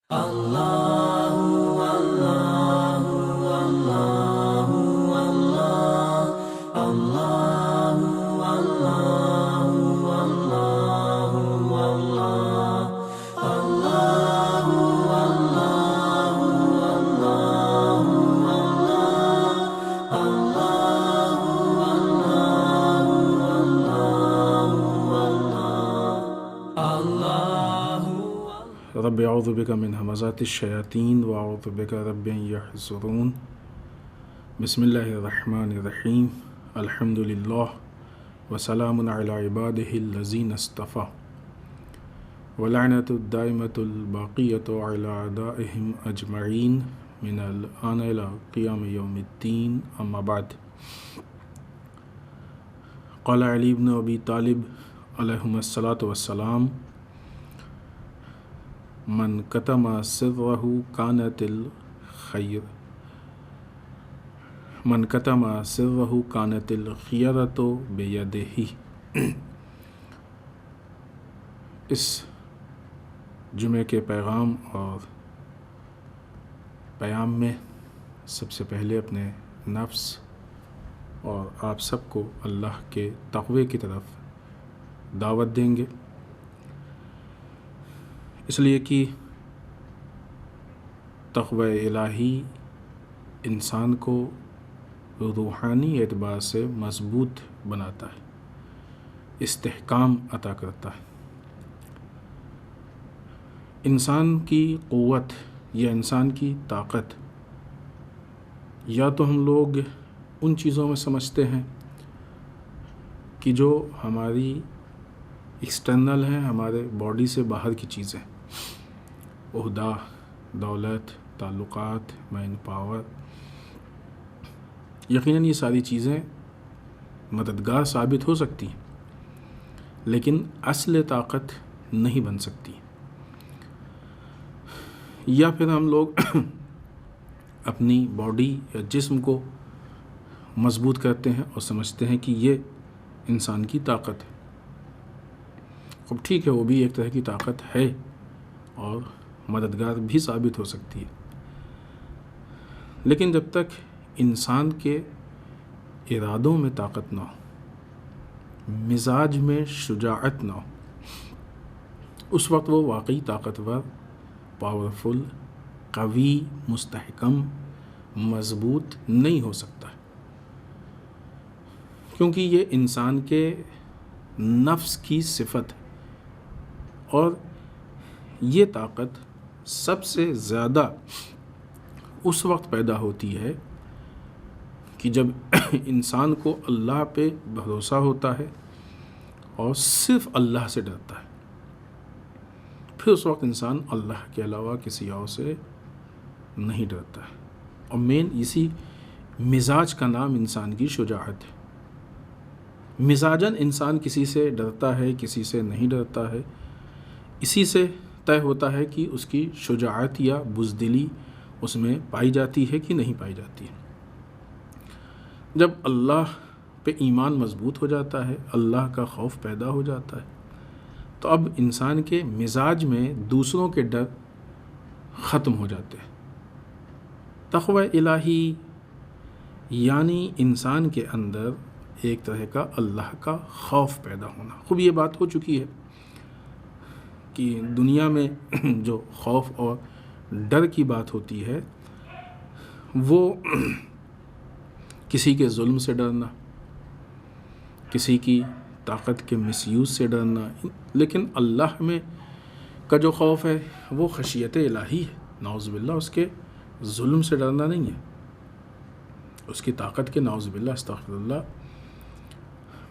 رب اعوذ بک من همزات الشیاطین واعوذ بک رب ان یحضرون۔ بسم اللہ الرحمن الرحیم، الحمد للہ وسلام علی عبادہ الذین اصطفیٰ، ولعنۃ الدائمۃ الباقیۃ علی اعدائہم اجمعین من الآن الی قیام یوم الدین، اما بعد۔ قال علی بن ابی طالب علیہم الصلاۃ والسلام: من کتم سرہ کانت الخیر من کتم سرہ کانت الخیرۃ بیدہ۔ اس جمعے کے پیغام اور پیام میں سب سے پہلے اپنے نفس اور آپ سب کو اللہ کے تقوی کی طرف دعوت دیں گے، اس لیے کہ تقوی الہی انسان کو روحانی اعتبار سے مضبوط بناتا ہے، استحکام عطا کرتا ہے۔ انسان کی قوت یا انسان کی طاقت یا تو ہم لوگ ان چیزوں میں سمجھتے ہیں کہ جو ہماری ایکسٹرنل ہیں، ہمارے باڈی سے باہر کی چیزیں، عہدہ، دولت، تعلقات، مین پاور، یقیناً یہ ساری چیزیں مددگار ثابت ہو سکتی ہیں، لیکن اصل طاقت نہیں بن سکتی۔ یا پھر ہم لوگ اپنی باڈی یا جسم کو مضبوط کرتے ہیں اور سمجھتے ہیں کہ یہ انسان کی طاقت ہے۔ اب ٹھیک ہے، وہ بھی ایک طرح کی طاقت ہے اور مددگار بھی ثابت ہو سکتی ہے، لیکن جب تک انسان کے ارادوں میں طاقت نہ ہو، مزاج میں شجاعت نہ ہو، اس وقت وہ واقعی طاقتور، پاورفل، قوی، مستحکم، مضبوط نہیں ہو سکتا، کیونکہ یہ انسان کے نفس کی صفت ہے، اور یہ طاقت سب سے زیادہ اس وقت پیدا ہوتی ہے کہ جب انسان کو اللہ پہ بھروسہ ہوتا ہے اور صرف اللہ سے ڈرتا ہے، پھر اس وقت انسان اللہ کے علاوہ کسی اور سے نہیں ڈرتا ہے۔ اور مین اسی مزاج کا نام انسان کی شجاعت ہے۔ مزاجاً انسان کسی سے ڈرتا ہے، کسی سے نہیں ڈرتا ہے، اسی سے طے ہوتا ہے کہ اس کی شجاعت یا بزدلی اس میں پائی جاتی ہے کہ نہیں پائی جاتی ہے۔ جب اللہ پہ ایمان مضبوط ہو جاتا ہے، اللہ کا خوف پیدا ہو جاتا ہے، تو اب انسان کے مزاج میں دوسروں کے ڈر ختم ہو جاتے ہیں۔ تقوی الہی یعنی انسان کے اندر ایک طرح کا اللہ کا خوف پیدا ہونا۔ خوب یہ بات ہو چکی ہے کہ دنیا میں جو خوف اور ڈر کی بات ہوتی ہے، وہ کسی کے ظلم سے ڈرنا، کسی کی طاقت کے مس یوز سے ڈرنا، لیکن اللہ میں کا جو خوف ہے وہ خشیت الہی ہے۔ نعوذ باللہ، اس کے ظلم سے ڈرنا نہیں ہے، اس کی طاقت کے، نعوذ باللہ، استغفر اللہ،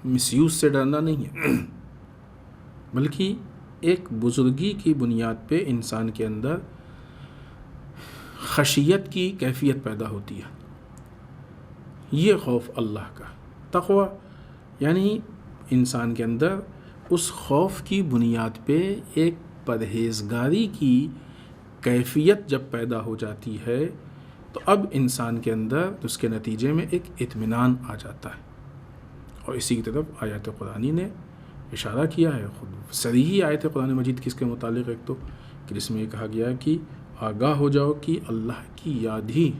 مس یوز سے ڈرنا نہیں ہے، بلکہ ایک بزرگی کی بنیاد پہ انسان کے اندر خشیت کی کیفیت پیدا ہوتی ہے۔ یہ خوف اللہ کا۔ تقوی یعنی انسان کے اندر اس خوف کی بنیاد پہ ایک پرہیزگاری کی کیفیت جب پیدا ہو جاتی ہے، تو اب انسان کے اندر اس کے نتیجے میں ایک اطمینان آ جاتا ہے، اور اسی کی طرف آیات قرآنی نے اشارہ کیا ہے۔ خود صریحی آیت قرآن مجید کس کے متعلق، ایک تو کہ جس میں یہ کہا گیا ہے کہ آگاہ ہو جاؤ کہ اللہ کی یاد ہی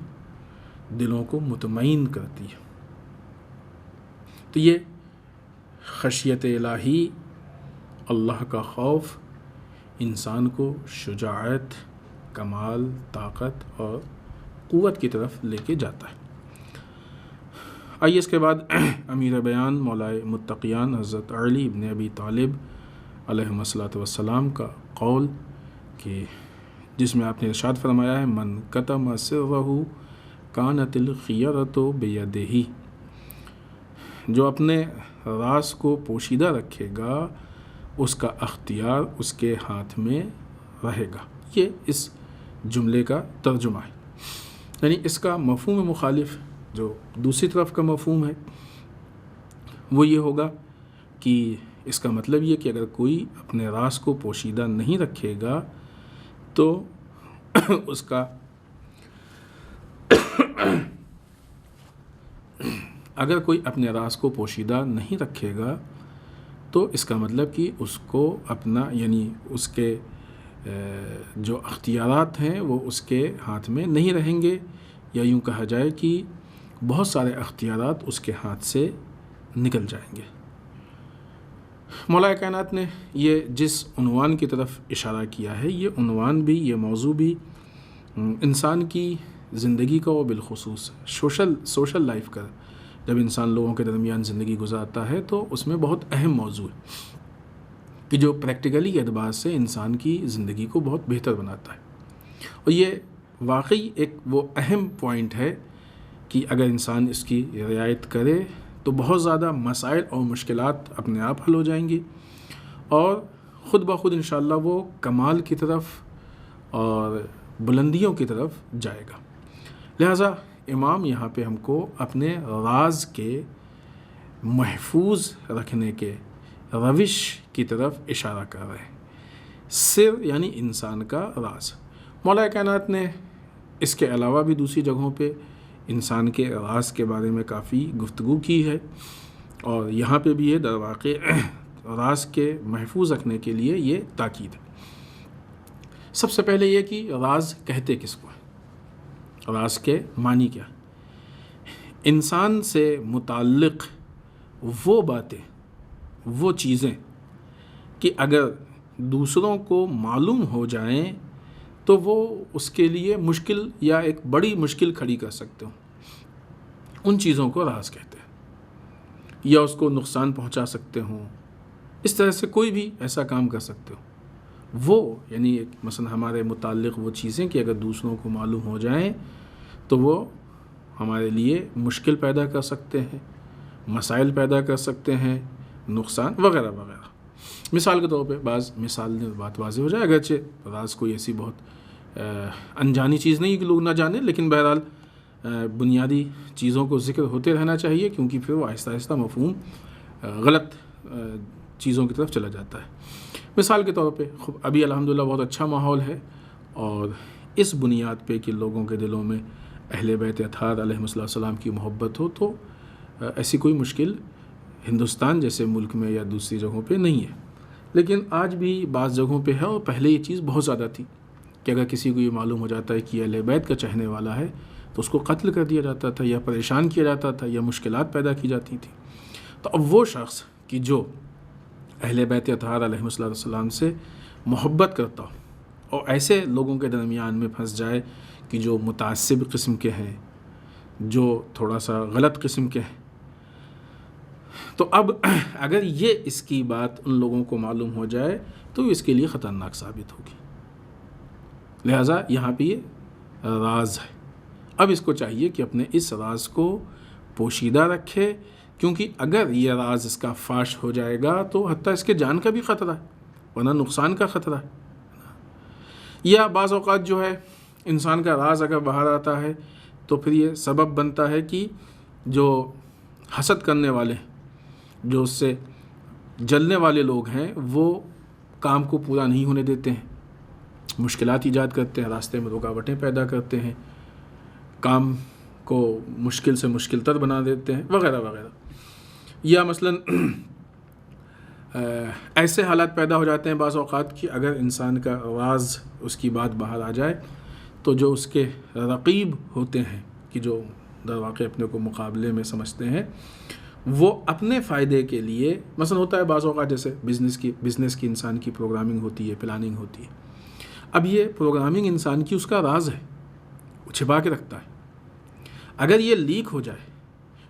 دلوں کو مطمئن کرتی ہے۔ تو یہ خشیت الہی، اللہ کا خوف انسان کو شجاعت، کمال، طاقت اور قوت کی طرف لے کے جاتا ہے۔ آئیے اس کے بعد امیر بیان مولائے متقیان حضرت علی ابن ابی طالب علیہ الصلوۃ والسلام کا قول کہ جس میں آپ نے ارشاد فرمایا ہے من کتم سرہ کانت الخیرۃ بیدہ، جو اپنے راز کو پوشیدہ رکھے گا اس کا اختیار اس کے ہاتھ میں رہے گا۔ یہ اس جملے کا ترجمہ ہے، یعنی اس کا مفہوم مخالف جو دوسری طرف کا مفہوم ہے وہ یہ ہوگا کہ اس کا مطلب یہ کہ اگر کوئی اپنے راز کو پوشیدہ نہیں رکھے گا تو اس کا اگر کوئی اپنے راز کو پوشیدہ نہیں رکھے گا تو اس کا مطلب کہ اس کو اپنا یعنی اس کے جو اختیارات ہیں وہ اس کے ہاتھ میں نہیں رہیں گے، یا یوں کہا جائے کہ بہت سارے اختیارات اس کے ہاتھ سے نکل جائیں گے۔ مولا کائنات نے یہ جس عنوان کی طرف اشارہ کیا ہے، یہ عنوان بھی، یہ موضوع بھی انسان کی زندگی کا، وہ بالخصوص سوشل لائف کا، جب انسان لوگوں کے درمیان زندگی گزارتا ہے تو اس میں بہت اہم موضوع ہے کہ جو پریکٹیکلی اعتبار سے انسان کی زندگی کو بہت بہتر بناتا ہے۔ اور یہ واقعی ایک وہ اہم پوائنٹ ہے کہ اگر انسان اس کی رعایت کرے تو بہت زیادہ مسائل اور مشکلات اپنے آپ حل ہو جائیں گی اور خود بخود انشاءاللہ وہ کمال کی طرف اور بلندیوں کی طرف جائے گا۔ لہٰذا امام یہاں پہ ہم کو اپنے راز کے محفوظ رکھنے کے روش کی طرف اشارہ کر رہے ہیں۔ سر یعنی انسان کا راز۔ مولا کائنات نے اس کے علاوہ بھی دوسری جگہوں پہ انسان کے راز کے بارے میں کافی گفتگو کی ہے، اور یہاں پہ بھی یہ در واقع راز کے محفوظ رکھنے کے لیے یہ تاکید ہے۔ سب سے پہلے یہ کہ راز کہتے کس کو ہے، راز کے معنی کیا؟ انسان سے متعلق وہ باتیں، وہ چیزیں کہ اگر دوسروں کو معلوم ہو جائیں تو وہ اس کے لیے مشکل یا ایک بڑی مشکل کھڑی کر سکتے ہوں، ان چیزوں کو راز کہتے ہیں، یا اس کو نقصان پہنچا سکتے ہوں، اس طرح سے کوئی بھی ایسا کام کر سکتے ہو وہ، یعنی مثلا ہمارے متعلق وہ چیزیں کہ اگر دوسروں کو معلوم ہو جائیں تو وہ ہمارے لیے مشکل پیدا کر سکتے ہیں، مسائل پیدا کر سکتے ہیں، نقصان وغیرہ وغیرہ۔ مثال کے طور پہ بعض مثال میں بات واضح ہو جائے، اگرچہ راز کوئی ایسی بہت انجانی چیز نہیں کہ لوگ نہ جانیں، لیکن بہرحال بنیادی چیزوں کو ذکر ہوتے رہنا چاہیے، کیونکہ پھر وہ آہستہ آہستہ مفہوم غلط چیزوں کی طرف چلا جاتا ہے۔ مثال کے طور پہ ابھی الحمدللہ بہت اچھا ماحول ہے، اور اس بنیاد پہ کہ لوگوں کے دلوں میں اہل بیت اطہار علیہ السلام کی محبت ہو، تو ایسی کوئی مشکل ہندوستان جیسے ملک میں یا دوسری جگہوں پہ نہیں ہے، لیکن آج بھی بعض جگہوں پہ ہے، اور پہلے یہ چیز بہت زیادہ تھی کہ اگر کسی کو یہ معلوم ہو جاتا ہے کہ اہل بیت کا چاہنے والا ہے تو اس کو قتل کر دیا جاتا تھا، یا پریشان کیا جاتا تھا، یا مشکلات پیدا کی جاتی تھی۔ تو اب وہ شخص کہ جو اہل بیت اطہار علیہ السلام سے محبت کرتا ہو اور ایسے لوگوں کے درمیان میں پھنس جائے کہ جو متعصب قسم کے ہیں، جو تھوڑا سا غلط قسم کے ہیں، تو اب اگر یہ اس کی بات ان لوگوں کو معلوم ہو جائے تو اس کے لیے خطرناک ثابت ہوگی۔ لہٰذا یہاں پہ یہ راز ہے، اب اس کو چاہیے کہ اپنے اس راز کو پوشیدہ رکھے، کیونکہ اگر یہ راز اس کا فاش ہو جائے گا تو حتیٰ اس کے جان کا بھی خطرہ ہے، ورنہ نقصان کا خطرہ ہے۔ یا بعض اوقات جو ہے انسان کا راز اگر باہر آتا ہے تو پھر یہ سبب بنتا ہے کہ جو حسد کرنے والے ہیں، جو اس سے جلنے والے لوگ ہیں، وہ کام کو پورا نہیں ہونے دیتے ہیں، مشکلات ایجاد کرتے ہیں، راستے میں رکاوٹیں پیدا کرتے ہیں، کام کو مشکل سے مشکل تر بنا دیتے ہیں وغیرہ وغیرہ۔ یا مثلا ایسے حالات پیدا ہو جاتے ہیں بعض اوقات کہ اگر انسان کا راز، اس کی بات باہر آ جائے تو جو اس کے رقیب ہوتے ہیں کہ جو در واقع اپنے کو مقابلے میں سمجھتے ہیں، وہ اپنے فائدے کے لیے، مثلا ہوتا ہے بعض اوقات جیسے بزنس کی انسان کی پروگرامنگ ہوتی ہے، پلاننگ ہوتی ہے. اب یہ پروگرامنگ انسان کی اس کا راز ہے، وہ چھپا کے رکھتا ہے. اگر یہ لیک ہو جائے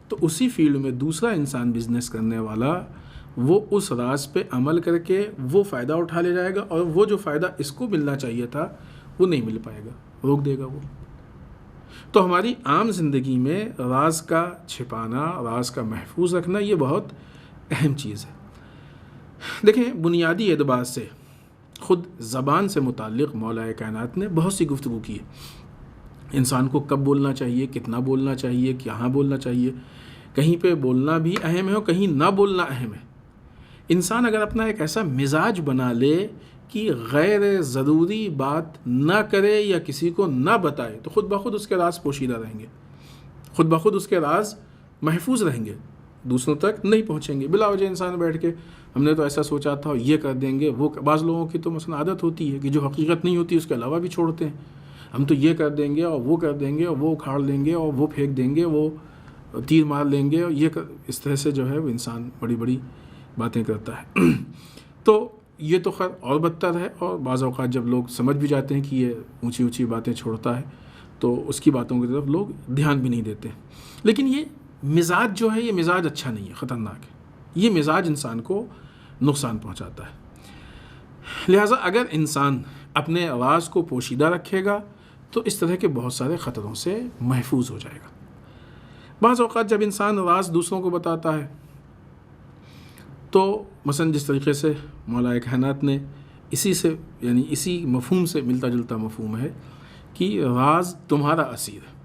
تو اسی فیلڈ میں دوسرا انسان بزنس کرنے والا وہ اس راز پہ عمل کر کے وہ فائدہ اٹھا لے جائے گا، اور وہ جو فائدہ اس کو ملنا چاہیے تھا وہ نہیں مل پائے گا، روک دے گا وہ. تو ہماری عام زندگی میں راز کا چھپانا، راز کا محفوظ رکھنا یہ بہت اہم چیز ہے. دیکھیں، بنیادی اعتبار سے خود زبان سے متعلق مولا کائنات نے بہت سی گفتگو کی ہے. انسان کو کب بولنا چاہیے، کتنا بولنا چاہیے، کہاں بولنا چاہیے. کہیں پہ بولنا بھی اہم ہے اور کہیں نہ بولنا اہم ہے. انسان اگر اپنا ایک ایسا مزاج بنا لے کہ غیر ضروری بات نہ کرے یا کسی کو نہ بتائے تو خود بخود اس کے راز پوشیدہ رہیں گے، خود بخود اس کے راز محفوظ رہیں گے، دوسروں تک نہیں پہنچیں گے. بلا وجہ انسان بیٹھ کے ہم نے تو ایسا سوچا تھا، یہ کر دیں گے، وہ. بعض لوگوں کی تو مثلا عادت ہوتی ہے کہ جو حقیقت نہیں ہوتی اس کے علاوہ بھی چھوڑتے ہیں. ہم تو یہ کر دیں گے اور وہ کر دیں گے اور وہ اکھاڑ دیں گے اور وہ پھینک دیں گے، وہ تیر مار لیں گے، اور اس طرح سے جو ہے وہ انسان بڑی بڑی باتیں کرتا ہے. تو یہ تو خیر اور بدتر ہے. اور بعض اوقات جب لوگ سمجھ بھی جاتے ہیں کہ یہ اونچی اونچی باتیں چھوڑتا ہے تو اس کی باتوں کی طرف لوگ دھیان بھی نہیں دیتے. لیکن یہ مزاج جو ہے، یہ مزاج اچھا نہیں ہے، خطرناک ہے. یہ مزاج انسان کو نقصان پہنچاتا ہے. لہٰذا اگر انسان اپنے راز کو پوشیدہ رکھے گا تو اس طرح کے بہت سارے خطروں سے محفوظ ہو جائے گا. بعض اوقات جب انسان راز دوسروں کو بتاتا ہے تو مثلا جس طریقے سے مولا کائنات نے اسی سے، یعنی اسی مفہوم سے ملتا جلتا مفہوم ہے کہ راز تمہارا اسیر ہے،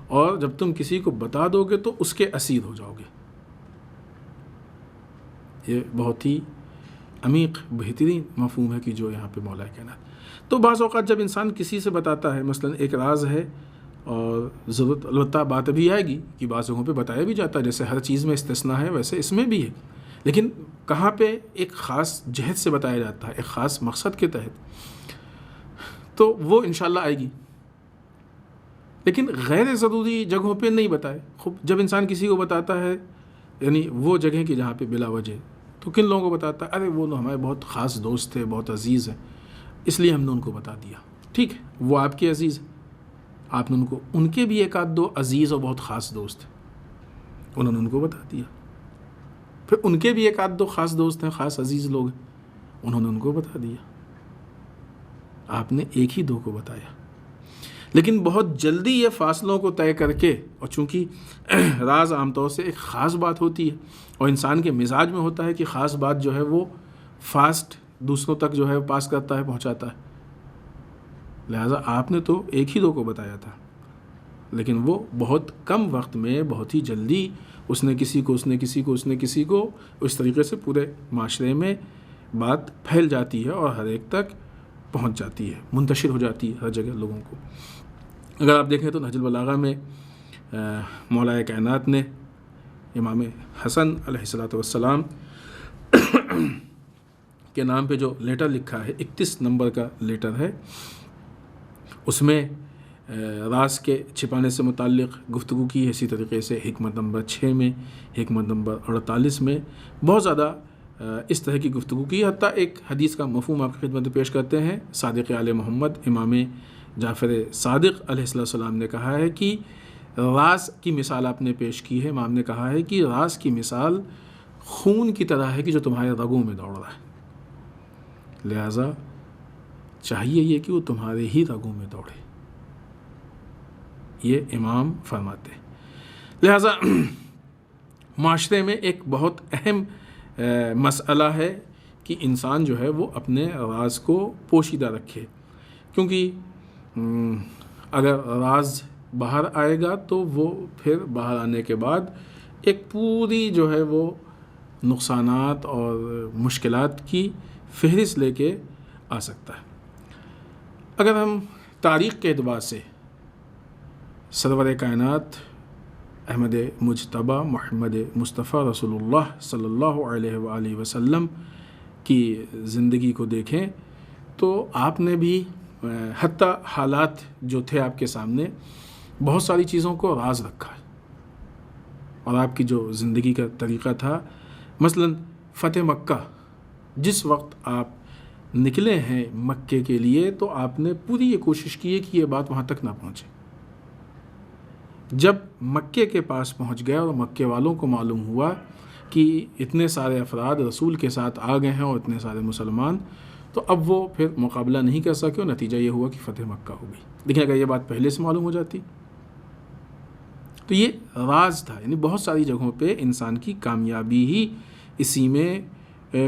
اور جب تم کسی کو بتا دو گے تو اس کے اسیر ہو جاؤ گے. یہ بہت ہی عمیق بہترین مفہوم ہے کہ جو یہاں پہ مولا کائنات. تو بعض اوقات جب انسان کسی سے بتاتا ہے، مثلا ایک راز ہے اور ضرورت، البتہ بات ابھی آئے گی کہ بعض جگہوں پہ بتایا بھی جاتا ہے، جیسے ہر چیز میں استثناء ہے ویسے اس میں بھی ہے، لیکن کہاں پہ ایک خاص جہت سے بتایا جاتا ہے، ایک خاص مقصد کے تحت، تو وہ انشاءاللہ آئے گی. لیکن غیر ضروری جگہوں پہ نہیں بتائے. خوب جب انسان کسی کو بتاتا ہے، یعنی وہ جگہیں کہ جہاں پہ بلا وجہ، تو کن لوگوں کو بتاتا ہے؟ ارے وہ ہمارے بہت خاص دوست تھے، بہت عزیز ہیں، اس لیے ہم نے ان کو بتا دیا. ٹھیک ہے، وہ آپ کے عزیز ہیں، آپ نے ان کے بھی ایک آدھ دو عزیز اور بہت خاص دوست ہیں، انہوں نے ان کو بتا دیا. پھر ان کے بھی ایک آدھ دو خاص دوست ہیں، خاص عزیز لوگ ہیں، انہوں نے ان کو بتا دیا. آپ نے ایک ہی دو کو بتایا. لیکن بہت جلدی یہ فاصلوں کو طے کر کے، اور چونکہ راز عام طور سے ایک خاص بات ہوتی ہے اور انسان کے مزاج میں ہوتا ہے کہ خاص بات جو ہے وہ فاسٹ دوسروں تک جو ہے پاس کرتا ہے، پہنچاتا ہے. لہٰذا آپ نے تو ایک ہی دو کو بتایا تھا، لیکن وہ بہت کم وقت میں، بہت ہی جلدی اس نے کسی کو اس طریقے سے پورے معاشرے میں بات پھیل جاتی ہے اور ہر ایک تک پہنچ جاتی ہے، منتشر ہو جاتی ہے ہر جگہ لوگوں کو. اگر آپ دیکھیں تو نہج البلاغہ میں مولا کائنات نے امام حسن علیہ السلام کے نام پہ جو لیٹر لکھا ہے، 31 نمبر کا لیٹر ہے، اس میں راز کے چھپانے سے متعلق گفتگو کی ہے. اسی طریقے سے حکمت نمبر 6 میں، حکمت نمبر 48 میں بہت زیادہ اس طرح کی گفتگو کی. حتیٰ ایک حدیث کا مفہوم آپ کی خدمت میں پیش کرتے ہیں. صادق آل محمد امام جعفر صادق علیہ السلام نے کہا ہے کہ راز کی مثال آپ نے پیش کی ہے. امام نے کہا ہے کہ راز کی مثال خون کی طرح ہے کہ جو تمہارے رگوں میں دوڑ رہا ہے، لہٰذا چاہیے یہ کہ وہ تمہارے ہی رگوں میں دوڑے. یہ امام فرماتے ہیں. لہٰذا معاشرے میں ایک بہت اہم مسئلہ ہے کہ انسان جو ہے وہ اپنے راز کو پوشیدہ رکھے، کیونکہ اگر راز باہر آئے گا تو وہ پھر باہر آنے کے بعد ایک پوری جو ہے وہ نقصانات اور مشکلات کی فہرست لے کے آ سکتا ہے. اگر ہم تاریخ کے اعتبار سے سرور کائنات احمد مجتبی محمد مصطفیٰ رسول اللہ صلی اللہ علیہ وآلہ وسلم کی زندگی کو دیکھیں تو آپ نے بھی حتیٰ حالات جو تھے آپ کے سامنے، بہت ساری چیزوں کو راز رکھا ہے، اور آپ کی جو زندگی کا طریقہ تھا، مثلا فتح مکہ، جس وقت آپ نکلے ہیں مکے کے لیے تو آپ نے پوری یہ کوشش کی ہے کہ یہ بات وہاں تک نہ پہنچے۔ جب مکے کے پاس پہنچ گئے اور مکے والوں کو معلوم ہوا کہ اتنے سارے افراد رسول کے ساتھ آ گئے ہیں اور اتنے سارے مسلمان، تو اب وہ پھر مقابلہ نہیں کر سکے، اور نتیجہ یہ ہوا کہ فتح مکہ ہو گئی۔ لیکن اگر یہ بات پہلے سے معلوم ہو جاتی تو یہ راز تھا، یعنی بہت ساری جگہوں پہ انسان کی کامیابی ہی اسی میں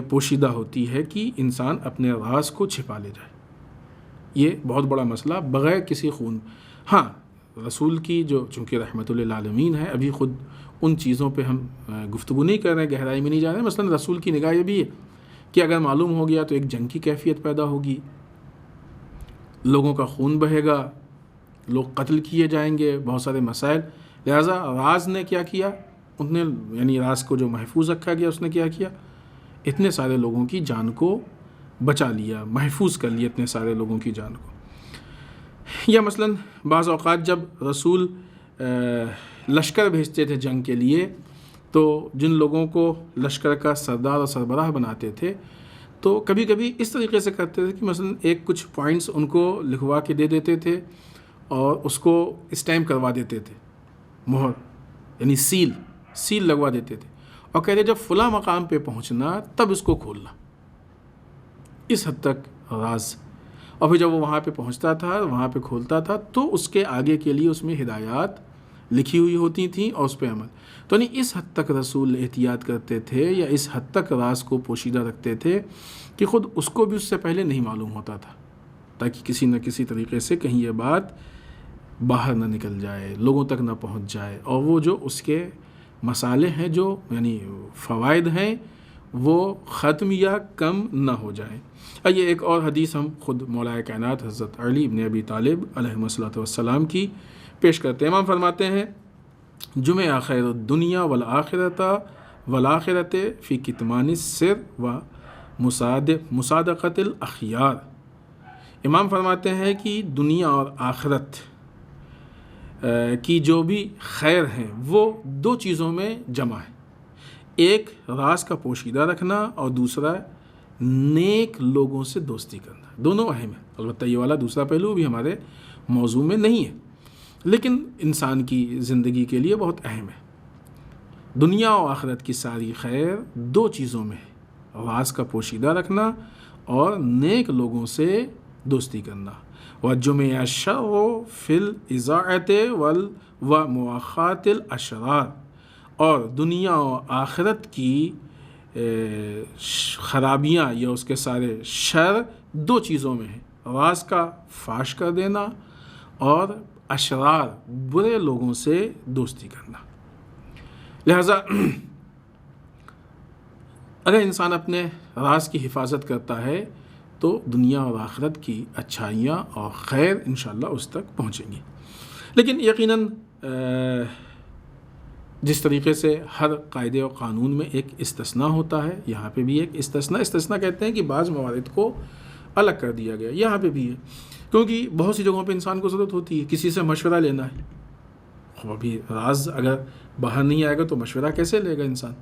پوشیدہ ہوتی ہے کہ انسان اپنے راز کو چھپا لے جائے۔ یہ بہت بڑا مسئلہ بغیر کسی خون، ہاں رسول کی جو چونکہ رحمت للعالمین ہے، ابھی خود ان چیزوں پہ ہم گفتگو نہیں کر رہے ہیں، گہرائی میں نہیں جا رہے ہیں۔ مثلا رسول کی نگاہ یہ بھی ہے کہ اگر معلوم ہو گیا تو ایک جنگ کی کیفیت پیدا ہوگی، لوگوں کا خون بہے گا، لوگ قتل کیے جائیں گے، بہت سارے مسائل۔ لہٰذا راز نے کیا کیا، انہوں نے یعنی راز کو جو محفوظ رکھا گیا اس نے کیا کیا، اتنے سارے لوگوں کی جان کو بچا لیا، محفوظ کر لیا اتنے سارے لوگوں کی جان کو۔ یا مثلا بعض اوقات جب رسول لشکر بھیجتے تھے جنگ کے لیے، تو جن لوگوں کو لشکر کا سردار اور سربراہ بناتے تھے تو کبھی کبھی اس طریقے سے کرتے تھے کہ مثلا ایک کچھ پوائنٹس ان کو لکھوا کے دے دیتے تھے اور اس کو اسٹیمپ کروا دیتے تھے، مہر یعنی سیل لگوا دیتے تھے، اور کہتے جب فلاں مقام پہ پہنچنا تب اس کو کھولنا، اس حد تک راز۔ اور پھر جب وہ وہاں پہ پہنچتا تھا، وہاں پہ کھولتا تھا، تو اس کے آگے کے لیے اس میں ہدایات لکھی ہوئی ہوتی تھیں اور اس پہ عمل۔ تو نہیں اس حد تک رسول احتیاط کرتے تھے یا اس حد تک راز کو پوشیدہ رکھتے تھے کہ خود اس کو بھی اس سے پہلے نہیں معلوم ہوتا تھا، تاکہ کسی نہ کسی طریقے سے کہیں یہ بات باہر نہ نکل جائے، لوگوں تک نہ پہنچ جائے، اور وہ جو اس کے مسالے ہیں، جو یعنی فوائد ہیں، وہ ختم یا کم نہ ہو جائیں۔ یہ ایک اور حدیث ہم خود مولا کائنات حضرت علی ابن ابی طالب علیہ الصلوۃ والسلام کی پیش کرتے ہیں۔ امام فرماتے ہیں جمع خیر الدنیا والآخرۃ فی کتمان السر و مصادقۃ الاخیار۔ امام فرماتے ہیں کہ دنیا اور آخرت کی جو بھی خیر ہیں وہ دو چیزوں میں جمع ہے، ایک راز کا پوشیدہ رکھنا اور دوسرا نیک لوگوں سے دوستی کرنا۔ دونوں اہم ہیں، البتہ یہ والا دوسرا پہلو بھی ہمارے موضوع میں نہیں ہے، لیکن انسان کی زندگی کے لیے بہت اہم ہے۔ دنیا و آخرت کی ساری خیر دو چیزوں میں ہے، راز کا پوشیدہ رکھنا اور نیک لوگوں سے دوستی کرنا۔ وَجُمِعَ الشَّرُّ فِي الْإِضَاعَةِ وَمُؤَاخَاةِ الْأَشْرَارِ، اور دنیا و آخرت کی خرابیاں یا اس کے سارے شر دو چیزوں میں ہیں، راز کا فاش کر دینا اور اشرار برے لوگوں سے دوستی کرنا۔ لہذا اگر انسان اپنے راز کی حفاظت کرتا ہے تو دنیا اور آخرت کی اچھائیاں اور خیر انشاءاللہ اس تک پہنچیں گی۔ لیکن یقیناً جس طریقے سے ہر قاعدے و قانون میں ایک استثناء ہوتا ہے، یہاں پہ بھی ایک استثناء کہتے ہیں کہ بعض موارد کو الگ کر دیا گیا، یہاں پہ بھی ہے، کیونکہ بہت سی جگہوں پہ انسان کو ضرورت ہوتی ہے، کسی سے مشورہ لینا ہے۔ ابھی راز اگر باہر نہیں آئے گا تو مشورہ کیسے لے گا انسان؟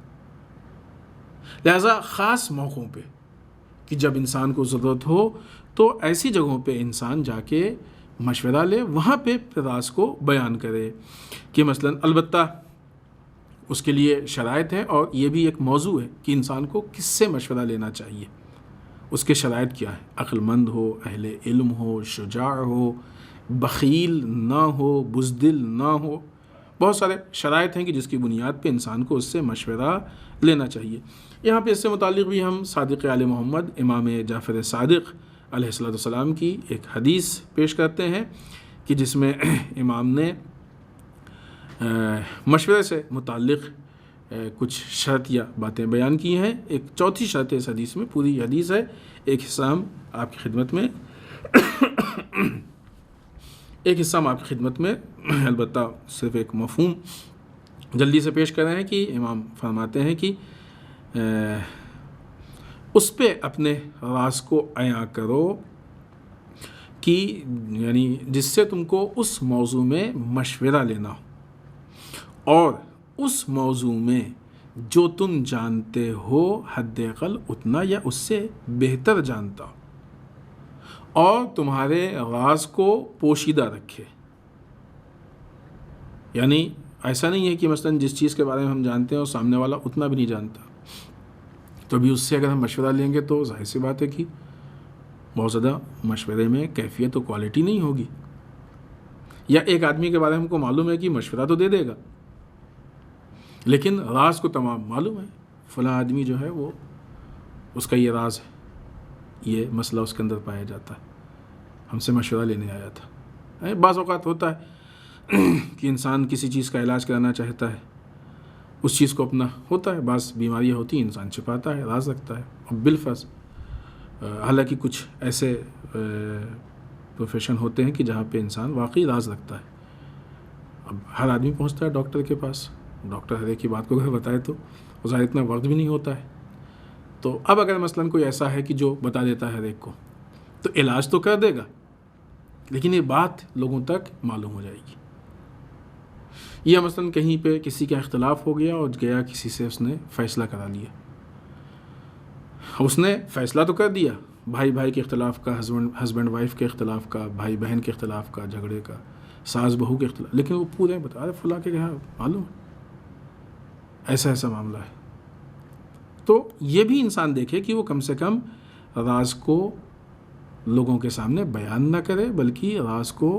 لہذا خاص موقعوں پہ کہ جب انسان کو ضرورت ہو تو ایسی جگہوں پہ انسان جا کے مشورہ لے، وہاں پہ راز کو بیان کرے کہ مثلا البتہ اس کے لیے شرائط ہیں، اور یہ بھی ایک موضوع ہے کہ انسان کو کس سے مشورہ لینا چاہیے، اس کے شرائط کیا ہیں، عقل مند ہو، اہل علم ہو، شجاع ہو، بخیل نہ ہو، بزدل نہ ہو، بہت سارے شرائط ہیں کہ جس کی بنیاد پہ انسان کو اس سے مشورہ لینا چاہیے۔ یہاں پہ اس سے متعلق بھی ہم صادق آل محمد امام جعفر صادق علیہ السلام کی ایک حدیث پیش کرتے ہیں کہ جس میں امام نے مشورے سے متعلق کچھ شرط یا باتیں بیان کی ہیں۔ ایک چوتھی شرط اس حدیث میں، پوری حدیث ہے، ایک حصہ ہم آپ کی خدمت میں البتہ صرف ایک مفہوم جلدی سے پیش کر رہے ہیں کہ امام فرماتے ہیں کہ اس پہ اپنے راز کو عیاں کرو کہ یعنی جس سے تم کو اس موضوع میں مشورہ لینا ہو، اور اس موضوع میں جو تم جانتے ہو حد اقل اتنا یا اس سے بہتر جانتا ہو، اور تمہارے راز کو پوشیدہ رکھے۔ یعنی ایسا نہیں ہے کہ مثلا جس چیز کے بارے میں ہم جانتے ہیں اور سامنے والا اتنا بھی نہیں جانتا، تو ابھی اس سے اگر ہم مشورہ لیں گے تو ظاہر سی بات ہے کہ بہت زیادہ مشورے میں کیفیت و کوالٹی نہیں ہوگی۔ یا ایک آدمی کے بارے میں ہم کو معلوم ہے کہ مشورہ تو دے دے گا لیکن راز کو تمام معلوم ہے، فلاں آدمی جو ہے وہ اس کا یہ راز ہے، یہ مسئلہ اس کے اندر پایا جاتا ہے، ہم سے مشورہ لینے آیا تھا۔ بعض اوقات ہوتا ہے کہ انسان کسی چیز کا علاج کرانا چاہتا ہے، اس چیز کو اپنا ہوتا ہے، بعض بیماریاں ہوتی ہیں انسان چھپاتا ہے، راز رکھتا ہے، اور بالفرض حالانکہ کچھ ایسے پروفیشن ہوتے ہیں کہ جہاں پہ انسان واقعی راز رکھتا ہے۔ اب ہر آدمی پہنچتا ہے ڈاکٹر کے پاس، ڈاکٹر ہر ایک کی بات کو اگر بتائے تو ظاہر اتنا وقت بھی نہیں ہوتا ہے، تو اب اگر مثلا کوئی ایسا ہے کہ جو بتا دیتا ہے ہر ایک کو، تو علاج تو کر دے گا لیکن یہ بات لوگوں تک معلوم ہو جائے گی۔ یا مثلا کہیں پہ کسی کا اختلاف ہو گیا اور گیا کسی سے اس نے فیصلہ کرا لیا، اس نے فیصلہ تو کر دیا، بھائی بھائی کے اختلاف کا، ہسبینڈ وائف کے اختلاف کا، بھائی بہن کے اختلاف کا، جھگڑے کا، ساس بہو کے اختلاف، لیکن وہ پورے بتا رہے فلاں کے یہاں معلوم ہے ایسا ایسا معاملہ ہے۔ تو یہ بھی انسان دیکھے کہ وہ کم سے کم راز کو لوگوں کے سامنے بیان نہ کرے بلکہ راز کو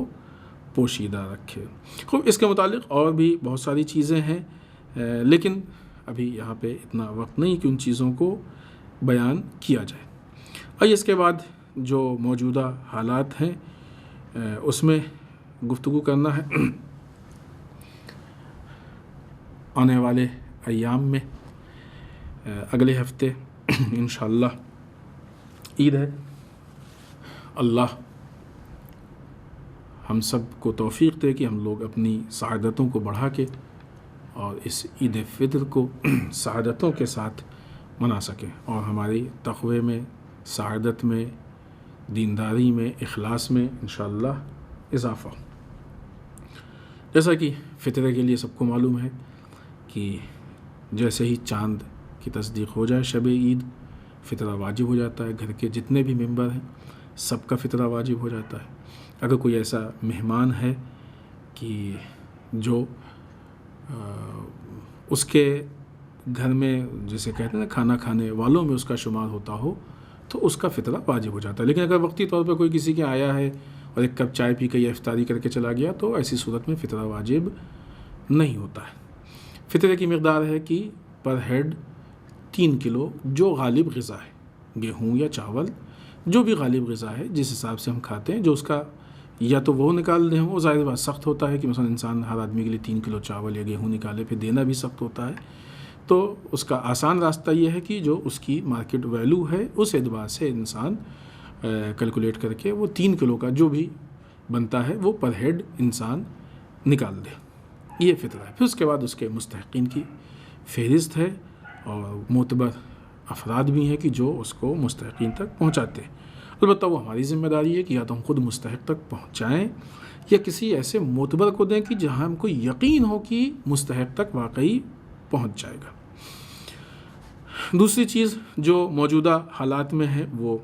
پوشیدہ رکھے۔ خوب، اس کے متعلق اور بھی بہت ساری چیزیں ہیں، لیکن ابھی یہاں پہ اتنا وقت نہیں کہ ان چیزوں کو بیان کیا جائے۔ آئیے اس کے بعد جو موجودہ حالات ہیں اس میں گفتگو کرنا ہے۔ آنے والے ایام میں اگلے ہفتے انشاءاللہ عید ہے۔ اللہ ہم سب کو توفیق دے کہ ہم لوگ اپنی سعادتوں کو بڑھا کے اور اس عید فطر کو سعادتوں کے ساتھ منا سکیں، اور ہماری تقوی میں، سعادت میں، دینداری میں، اخلاص میں انشاءاللہ اضافہ ہو۔ جیسا کہ فطرے کے لیے سب کو معلوم ہے کہ جیسے ہی چاند کی تصدیق ہو جائے شب عید، فطرہ واجب ہو جاتا ہے، گھر کے جتنے بھی ممبر ہیں سب کا فطرہ واجب ہو جاتا ہے۔ اگر کوئی ایسا مہمان ہے کہ جو اس کے گھر میں جسے کہتے ہیں نا کھانا کھانے والوں میں اس کا شمار ہوتا ہو تو اس کا فطرہ واجب ہو جاتا ہے، لیکن اگر وقتی طور پہ کوئی کسی کے آیا ہے اور ایک کپ چائے پی کے یا افطاری کر کے چلا گیا تو ایسی صورت میں فطرہ واجب نہیں ہوتا ہے۔ فطرے کی مقدار ہے کہ پر ہیڈ 3 کلو جو غالب غذا ہے، گیہوں یا چاول، جو بھی غالب غذا ہے جس حساب سے ہم کھاتے ہیں، جو اس کا یا تو وہ نکال دیں، وہ ظاہر بات سخت ہوتا ہے کہ مثلا انسان ہر آدمی کے لیے 3 کلو چاول یا گیہوں نکالے، پھر دینا بھی سخت ہوتا ہے، تو اس کا آسان راستہ یہ ہے کہ جو اس کی مارکیٹ ویلیو ہے اس اعتبار سے انسان کیلکولیٹ کر کے وہ 3 کلو کا جو بھی بنتا ہے وہ پر ہیڈ انسان نکال دے، یہ فطرہ ہے۔ پھر اس کے بعد اس کے مستحقین کی فہرست ہے اور معتبر افراد بھی ہیں کہ جو اس کو مستحقین تک پہنچاتے ہیں۔ البتہ وہ ہماری ذمہ داری ہے کہ یا تو ہم خود مستحق تک پہنچائیں یا کسی ایسے معتبر کو دیں کہ جہاں ہم کو یقین ہو کہ مستحق تک واقعی پہنچ جائے گا۔ دوسری چیز جو موجودہ حالات میں ہے وہ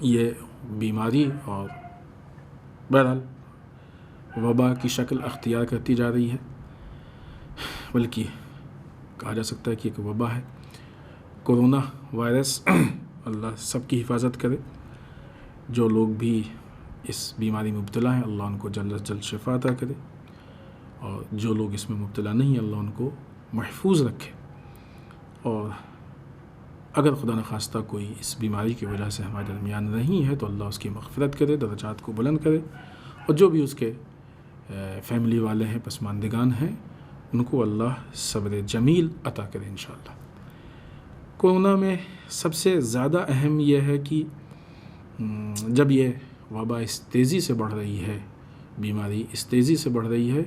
یہ بیماری اور بہرحال وبا کی شکل اختیار کرتی جا رہی ہے، بلکہ کہا جا سکتا ہے کہ ایک وبا ہے، کورونا وائرس۔ اللہ سب کی حفاظت کرے، جو لوگ بھی اس بیماری میں مبتلا ہیں اللہ ان کو جلد از جلد شفا عطا کرے، اور جو لوگ اس میں مبتلا نہیں اللہ ان کو محفوظ رکھے، اور اگر خدا نخواستہ کوئی اس بیماری کی وجہ سے ہمارے درمیان نہیں ہے تو اللہ اس کی مغفرت کرے، درجات کو بلند کرے، اور جو بھی اس کے فیملی والے ہیں، پسماندگان ہیں، ان کو اللہ صبر جمیل عطا کرے انشاءاللہ۔ کورونا میں سب سے زیادہ اہم یہ ہے کہ جب یہ وبا اس تیزی سے بڑھ رہی ہے، بیماری اس تیزی سے بڑھ رہی ہے،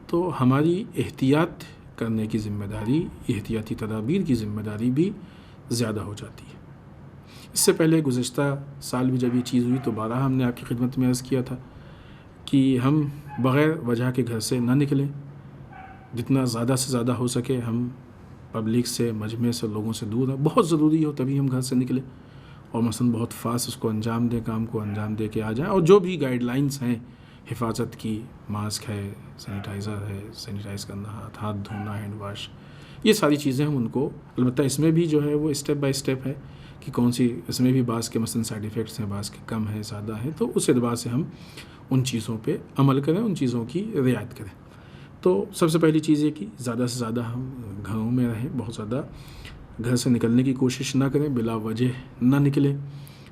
تو ہماری احتیاط کرنے کی ذمہ داری، احتیاطی تدابیر کی ذمہ داری بھی زیادہ ہو جاتی ہے۔ اس سے پہلے گزشتہ سال بھی جب یہ چیز ہوئی تو بارہ ہم نے آپ کی خدمت میں عرض کیا تھا کہ ہم بغیر وجہ کے گھر سے نہ نکلیں، جتنا زیادہ سے زیادہ ہو سکے ہم پبلک سے، مجمع سے، لوگوں سے دور ہیں، بہت ضروری ہو تبھی ہم گھر سے نکلیں، اور مثلا بہت فاسٹ اس کو انجام دیں، کام کو انجام دے کے آ جائیں، اور جو بھی گائیڈ لائنس ہیں حفاظت کی، ماسک ہے، سینیٹائزر ہے، سینیٹائز کرنا، ہاتھ دھونا، ہینڈ واش، یہ ساری چیزیں ہم ان کو، البتہ اس میں بھی جو ہے وہ اسٹیپ بائی اسٹیپ ہے کہ کون سی، اس میں بھی بعض کے مثلا سائیڈ ایفیکٹس ہیں، بعض کے کم ہیں، زیادہ ہیں، تو اس اعتبار سے ہم ان چیزوں پہ عمل کریں، ان چیزوں کی رعایت کریں۔ تو سب سے پہلی چیز یہ کہ زیادہ سے زیادہ ہم گھروں میں رہیں، بہت زیادہ گھر سے نکلنے کی کوشش نہ کریں، بلا وجہ نہ نکلیں۔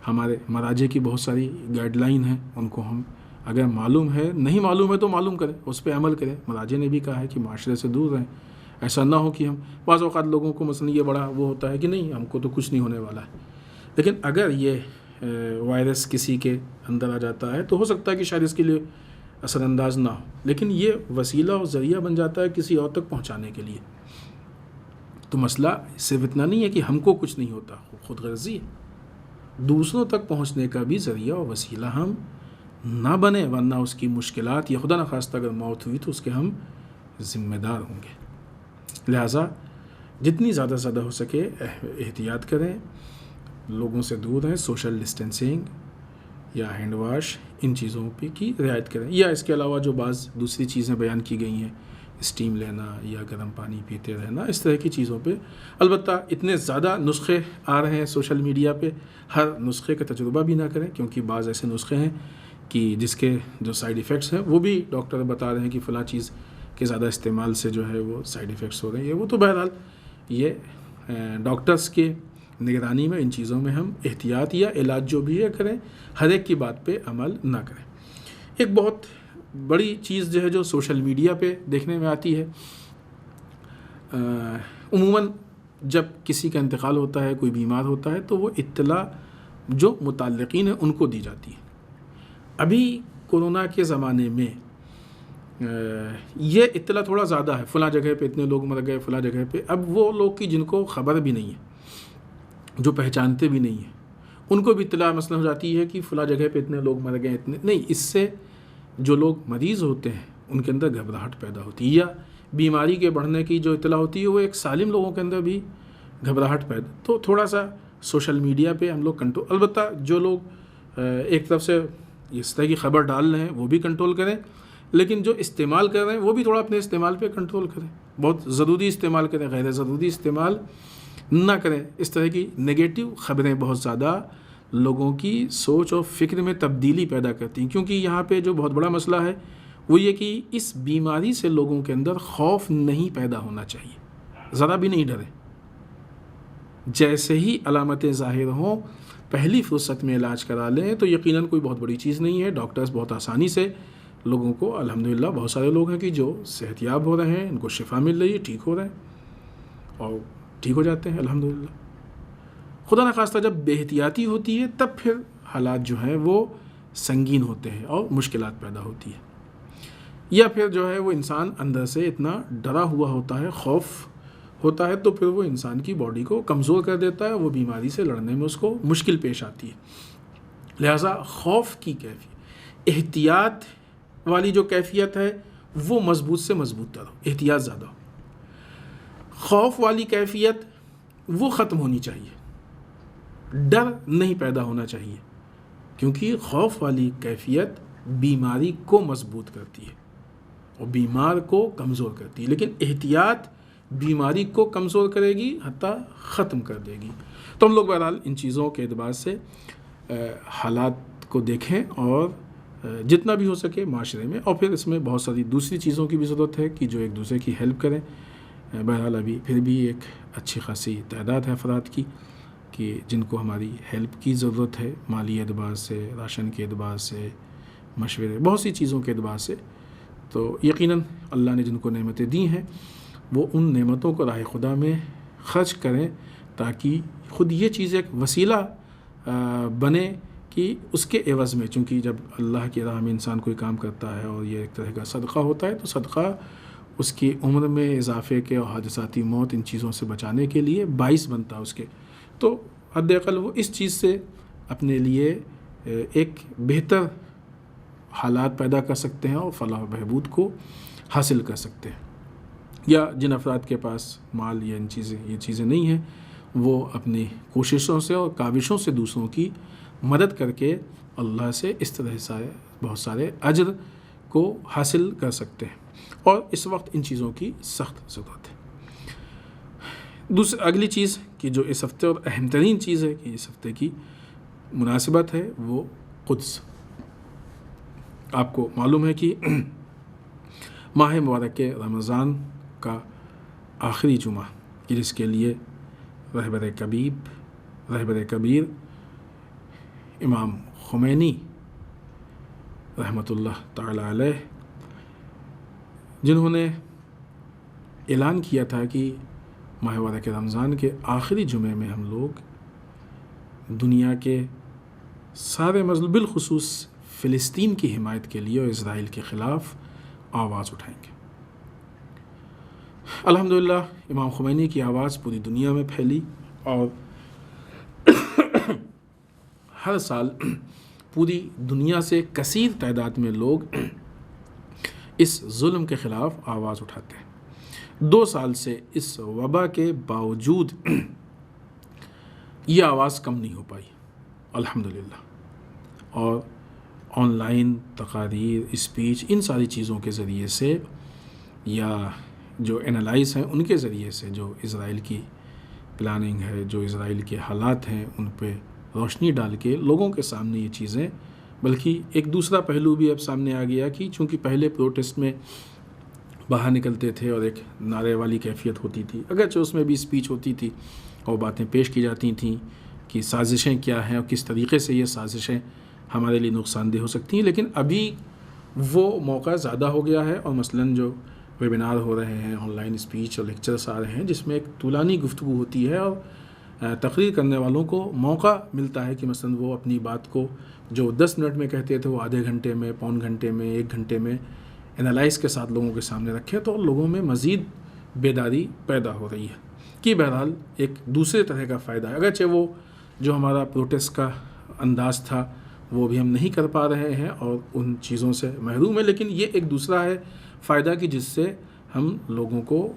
ہمارے مراجع کی بہت ساری گائیڈ لائن ہیں، ان کو ہم اگر معلوم ہے، نہیں معلوم ہے تو معلوم کریں، اس پہ عمل کریں۔ مراجع نے بھی کہا ہے کہ معاشرے سے دور رہیں، ایسا نہ ہو کہ ہم، بعض اوقات لوگوں کو مثلا یہ بڑا وہ ہوتا ہے کہ نہیں ہم کو تو کچھ نہیں ہونے والا ہے، لیکن اگر یہ وائرس کسی کے اندر آ جاتا ہے تو ہو سکتا ہے کہ شاید اس کے لیے اثر انداز نہ ہو، لیکن یہ وسیلہ اور ذریعہ بن جاتا ہے کسی اور تک پہنچانے کے لیے۔ تو مسئلہ صرف اتنا نہیں ہے کہ ہم کو کچھ نہیں ہوتا، خود غرضی ہے، دوسروں تک پہنچنے کا بھی ذریعہ اور وسیلہ ہم نہ بنے، ورنہ اس کی مشکلات یا خدا نخواستہ اگر موت ہوئی تو اس کے ہم ذمہ دار ہوں گے۔ لہٰذا جتنی زیادہ سے زیادہ ہو سکے احتیاط کریں، لوگوں سے دور رہیں، سوشل ڈسٹینسنگ یا ہینڈ واش، ان چیزوں پہ کی رعایت کریں، یا اس کے علاوہ جو بعض دوسری چیزیں بیان کی گئی ہیں، اسٹیم لینا یا گرم پانی پیتے رہنا، اس طرح کی چیزوں پہ۔ البتہ اتنے زیادہ نسخے آ رہے ہیں سوشل میڈیا پہ، ہر نسخے کا تجربہ بھی نہ کریں، کیونکہ بعض ایسے نسخے ہیں کہ جس کے جو سائیڈ ایفیکٹس ہیں وہ بھی ڈاکٹر بتا رہے ہیں کہ فلاں چیز کے زیادہ استعمال سے جو ہے وہ سائیڈ ایفیکٹس ہو رہے ہیں، وہ تو بہرحال یہ ڈاکٹرز کے نگرانی میں ان چیزوں میں ہم احتیاط یا علاج جو بھی ہے کریں، ہر ایک کی بات پہ عمل نہ کریں۔ ایک بہت بڑی چیز جو ہے جو سوشل میڈیا پہ دیکھنے میں آتی ہے، عموماً جب کسی کا انتقال ہوتا ہے، کوئی بیمار ہوتا ہے، تو وہ اطلاع جو متعلقین ہیں ان کو دی جاتی ہے۔ ابھی کورونا کے زمانے میں یہ اطلاع تھوڑا زیادہ ہے، فلاں جگہ پہ اتنے لوگ مر گئے، فلاں جگہ پہ، اب وہ لوگ کی جن کو خبر بھی نہیں ہے، جو پہچانتے بھی نہیں ہیں، ان کو بھی اطلاع مثلا ہو جاتی ہے کہ فلاں جگہ پہ اتنے لوگ مر گئے، اتنے نہیں، اس سے جو لوگ مریض ہوتے ہیں ان کے اندر گھبراہٹ پیدا ہوتی ہے، یا بیماری کے بڑھنے کی جو اطلاع ہوتی ہے وہ ایک سالم لوگوں کے اندر بھی گھبراہٹ پیدا، تو تھوڑا سا سوشل میڈیا پہ ہم لوگ کنٹرول، البتہ جو لوگ ایک طرف سے اس طرح کی خبر ڈال رہے ہیں وہ بھی کنٹرول کریں، لیکن جو استعمال کر رہے ہیں وہ بھی تھوڑا اپنے استعمال پہ کنٹرول کریں، بہت ضروری استعمال کریں، غیر ضروری استعمال نہ کریں۔ اس طرح کی نگیٹو خبریں بہت زیادہ لوگوں کی سوچ اور فکر میں تبدیلی پیدا کرتی ہیں، کیونکہ یہاں پہ جو بہت بڑا مسئلہ ہے وہ یہ کہ اس بیماری سے لوگوں کے اندر خوف نہیں پیدا ہونا چاہیے، ذرا بھی نہیں ڈریں، جیسے ہی علامتیں ظاہر ہوں پہلی فرصت میں علاج کرا لیں، تو یقیناً کوئی بہت بڑی چیز نہیں ہے، ڈاکٹرز بہت آسانی سے لوگوں کو، الحمدللہ بہت سارے لوگ ہیں کہ جو صحت یاب ہو رہے ہیں، ان کو شفا مل رہی ہے، ٹھیک ہو رہے ہیں اور ٹھیک ہو جاتے ہیں الحمدللہ۔ خدا نخواستہ جب بے احتیاطی ہوتی ہے تب پھر حالات جو ہیں وہ سنگین ہوتے ہیں اور مشکلات پیدا ہوتی ہے، یا پھر جو ہے وہ انسان اندر سے اتنا ڈرا ہوا ہوتا ہے، خوف ہوتا ہے، تو پھر وہ انسان کی باڈی کو کمزور کر دیتا ہے، وہ بیماری سے لڑنے میں اس کو مشکل پیش آتی ہے۔ لہٰذا خوف کی کیفیت، احتیاط والی جو کیفیت ہے وہ مضبوط سے مضبوط تر ہو، احتیاط زیادہ ہو۔ خوف والی کیفیت وہ ختم ہونی چاہیے، ڈر نہیں پیدا ہونا چاہیے، کیونکہ خوف والی کیفیت بیماری کو مضبوط کرتی ہے اور بیمار کو کمزور کرتی ہے، لیکن احتیاط بیماری کو کمزور کرے گی، حتیٰ ختم کر دے گی۔ تو ہم لوگ بہرحال ان چیزوں کے اعتبار سے حالات کو دیکھیں اور جتنا بھی ہو سکے معاشرے میں، اور پھر اس میں بہت ساری دوسری چیزوں کی بھی ضرورت ہے کہ جو ایک دوسرے کی ہیلپ کریں۔ بہرحال ابھی پھر بھی ایک اچھی خاصی تعداد ہے افراد کی کہ جن کو ہماری ہیلپ کی ضرورت ہے، مالی اعتبار سے، راشن کے اعتبار سے، مشورے، بہت سی چیزوں کے اعتبار سے۔ تو یقیناً اللہ نے جن کو نعمتیں دی ہیں وہ ان نعمتوں کو راہ خدا میں خرچ کریں، تاکہ خود یہ چیز ایک وسیلہ بنے کہ اس کے عوض میں، چونکہ جب اللہ کی راہ میں انسان کوئی کام کرتا ہے اور یہ ایک طرح کا صدقہ ہوتا ہے، تو صدقہ اس کی عمر میں اضافے کے اور حادثاتی موت ان چیزوں سے بچانے کے لیے باعث بنتا ہے اس کے، تو حد اقل وہ اس چیز سے اپنے لیے ایک بہتر حالات پیدا کر سکتے ہیں اور فلاح و بہبود کو حاصل کر سکتے ہیں. یا جن افراد کے پاس مال یا یہ چیزیں نہیں ہیں، وہ اپنی کوششوں سے اور کاوشوں سے دوسروں کی مدد کر کے اللہ سے اس طرح سے بہت سارے اجر کو حاصل کر سکتے ہیں، اور اس وقت ان چیزوں کی سخت ضرورت ہے. اگلی چیز کہ جو اس ہفتے اور اہم ترین چیز ہے کہ اس ہفتے کی مناسبت ہے وہ قدس. آپ کو معلوم ہے کہ ماہ مبارک رمضان کا آخری جمعہ جس کے لیے رہبر کبیر امام خمینی رحمۃ اللہ تعالی علیہ، جنہوں نے اعلان کیا تھا کہ ماہ مبارک رمضان کے آخری جمعے میں ہم لوگ دنیا کے سارے مذہب بالخصوص فلسطین کی حمایت کے لیے اور اسرائیل کے خلاف آواز اٹھائیں گے. الحمدللہ امام خمینی کی آواز پوری دنیا میں پھیلی، اور ہر سال پوری دنیا سے کثیر تعداد میں لوگ اس ظلم کے خلاف آواز اٹھاتے ہیں. 2 سال سے اس وبا کے باوجود یہ آواز کم نہیں ہو پائی الحمدللہ. اور آن لائن تقاریر، اسپیچ، ان ساری چیزوں کے ذریعے سے یا جو اینالائز ہیں ان کے ذریعے سے جو اسرائیل کی پلاننگ ہے، جو اسرائیل کے حالات ہیں، ان پہ روشنی ڈال کے لوگوں کے سامنے یہ چیزیں، بلکہ ایک دوسرا پہلو بھی اب سامنے آ گیا کہ چونکہ پہلے پروٹیسٹ میں باہر نکلتے تھے اور ایک نعرے والی کیفیت ہوتی تھی، اگرچہ اس میں بھی اسپیچ ہوتی تھی اور باتیں پیش کی جاتی تھیں کہ سازشیں کیا ہیں اور کس طریقے سے یہ سازشیں ہمارے لیے نقصان دہ ہو سکتی ہیں، لیکن ابھی وہ موقع زیادہ ہو گیا ہے. اور مثلاً جو ویبینار ہو رہے ہیں، آن لائن اسپیچ اور لیکچرز آ رہے ہیں جس میں ایک طولانی گفتگو ہوتی ہے، اور تقریر کرنے والوں کو موقع ملتا ہے کہ مثلاً وہ اپنی بات کو جو 10 منٹ میں کہتے تھے وہ آدھے گھنٹے میں، پون گھنٹے میں، 1 گھنٹے میں انالائز کے ساتھ لوگوں کے سامنے رکھیں، تو لوگوں میں مزید بیداری پیدا ہو رہی ہے کہ بہرحال ایک دوسرے طرح کا فائدہ ہے. اگرچہ وہ جو ہمارا پروٹیسٹ کا انداز تھا وہ بھی ہم نہیں کر پا رہے ہیں اور ان چیزوں سے محروم ہیں، لیکن یہ ایک دوسرا ہے فائدہ کہ جس سے ہم لوگوں کو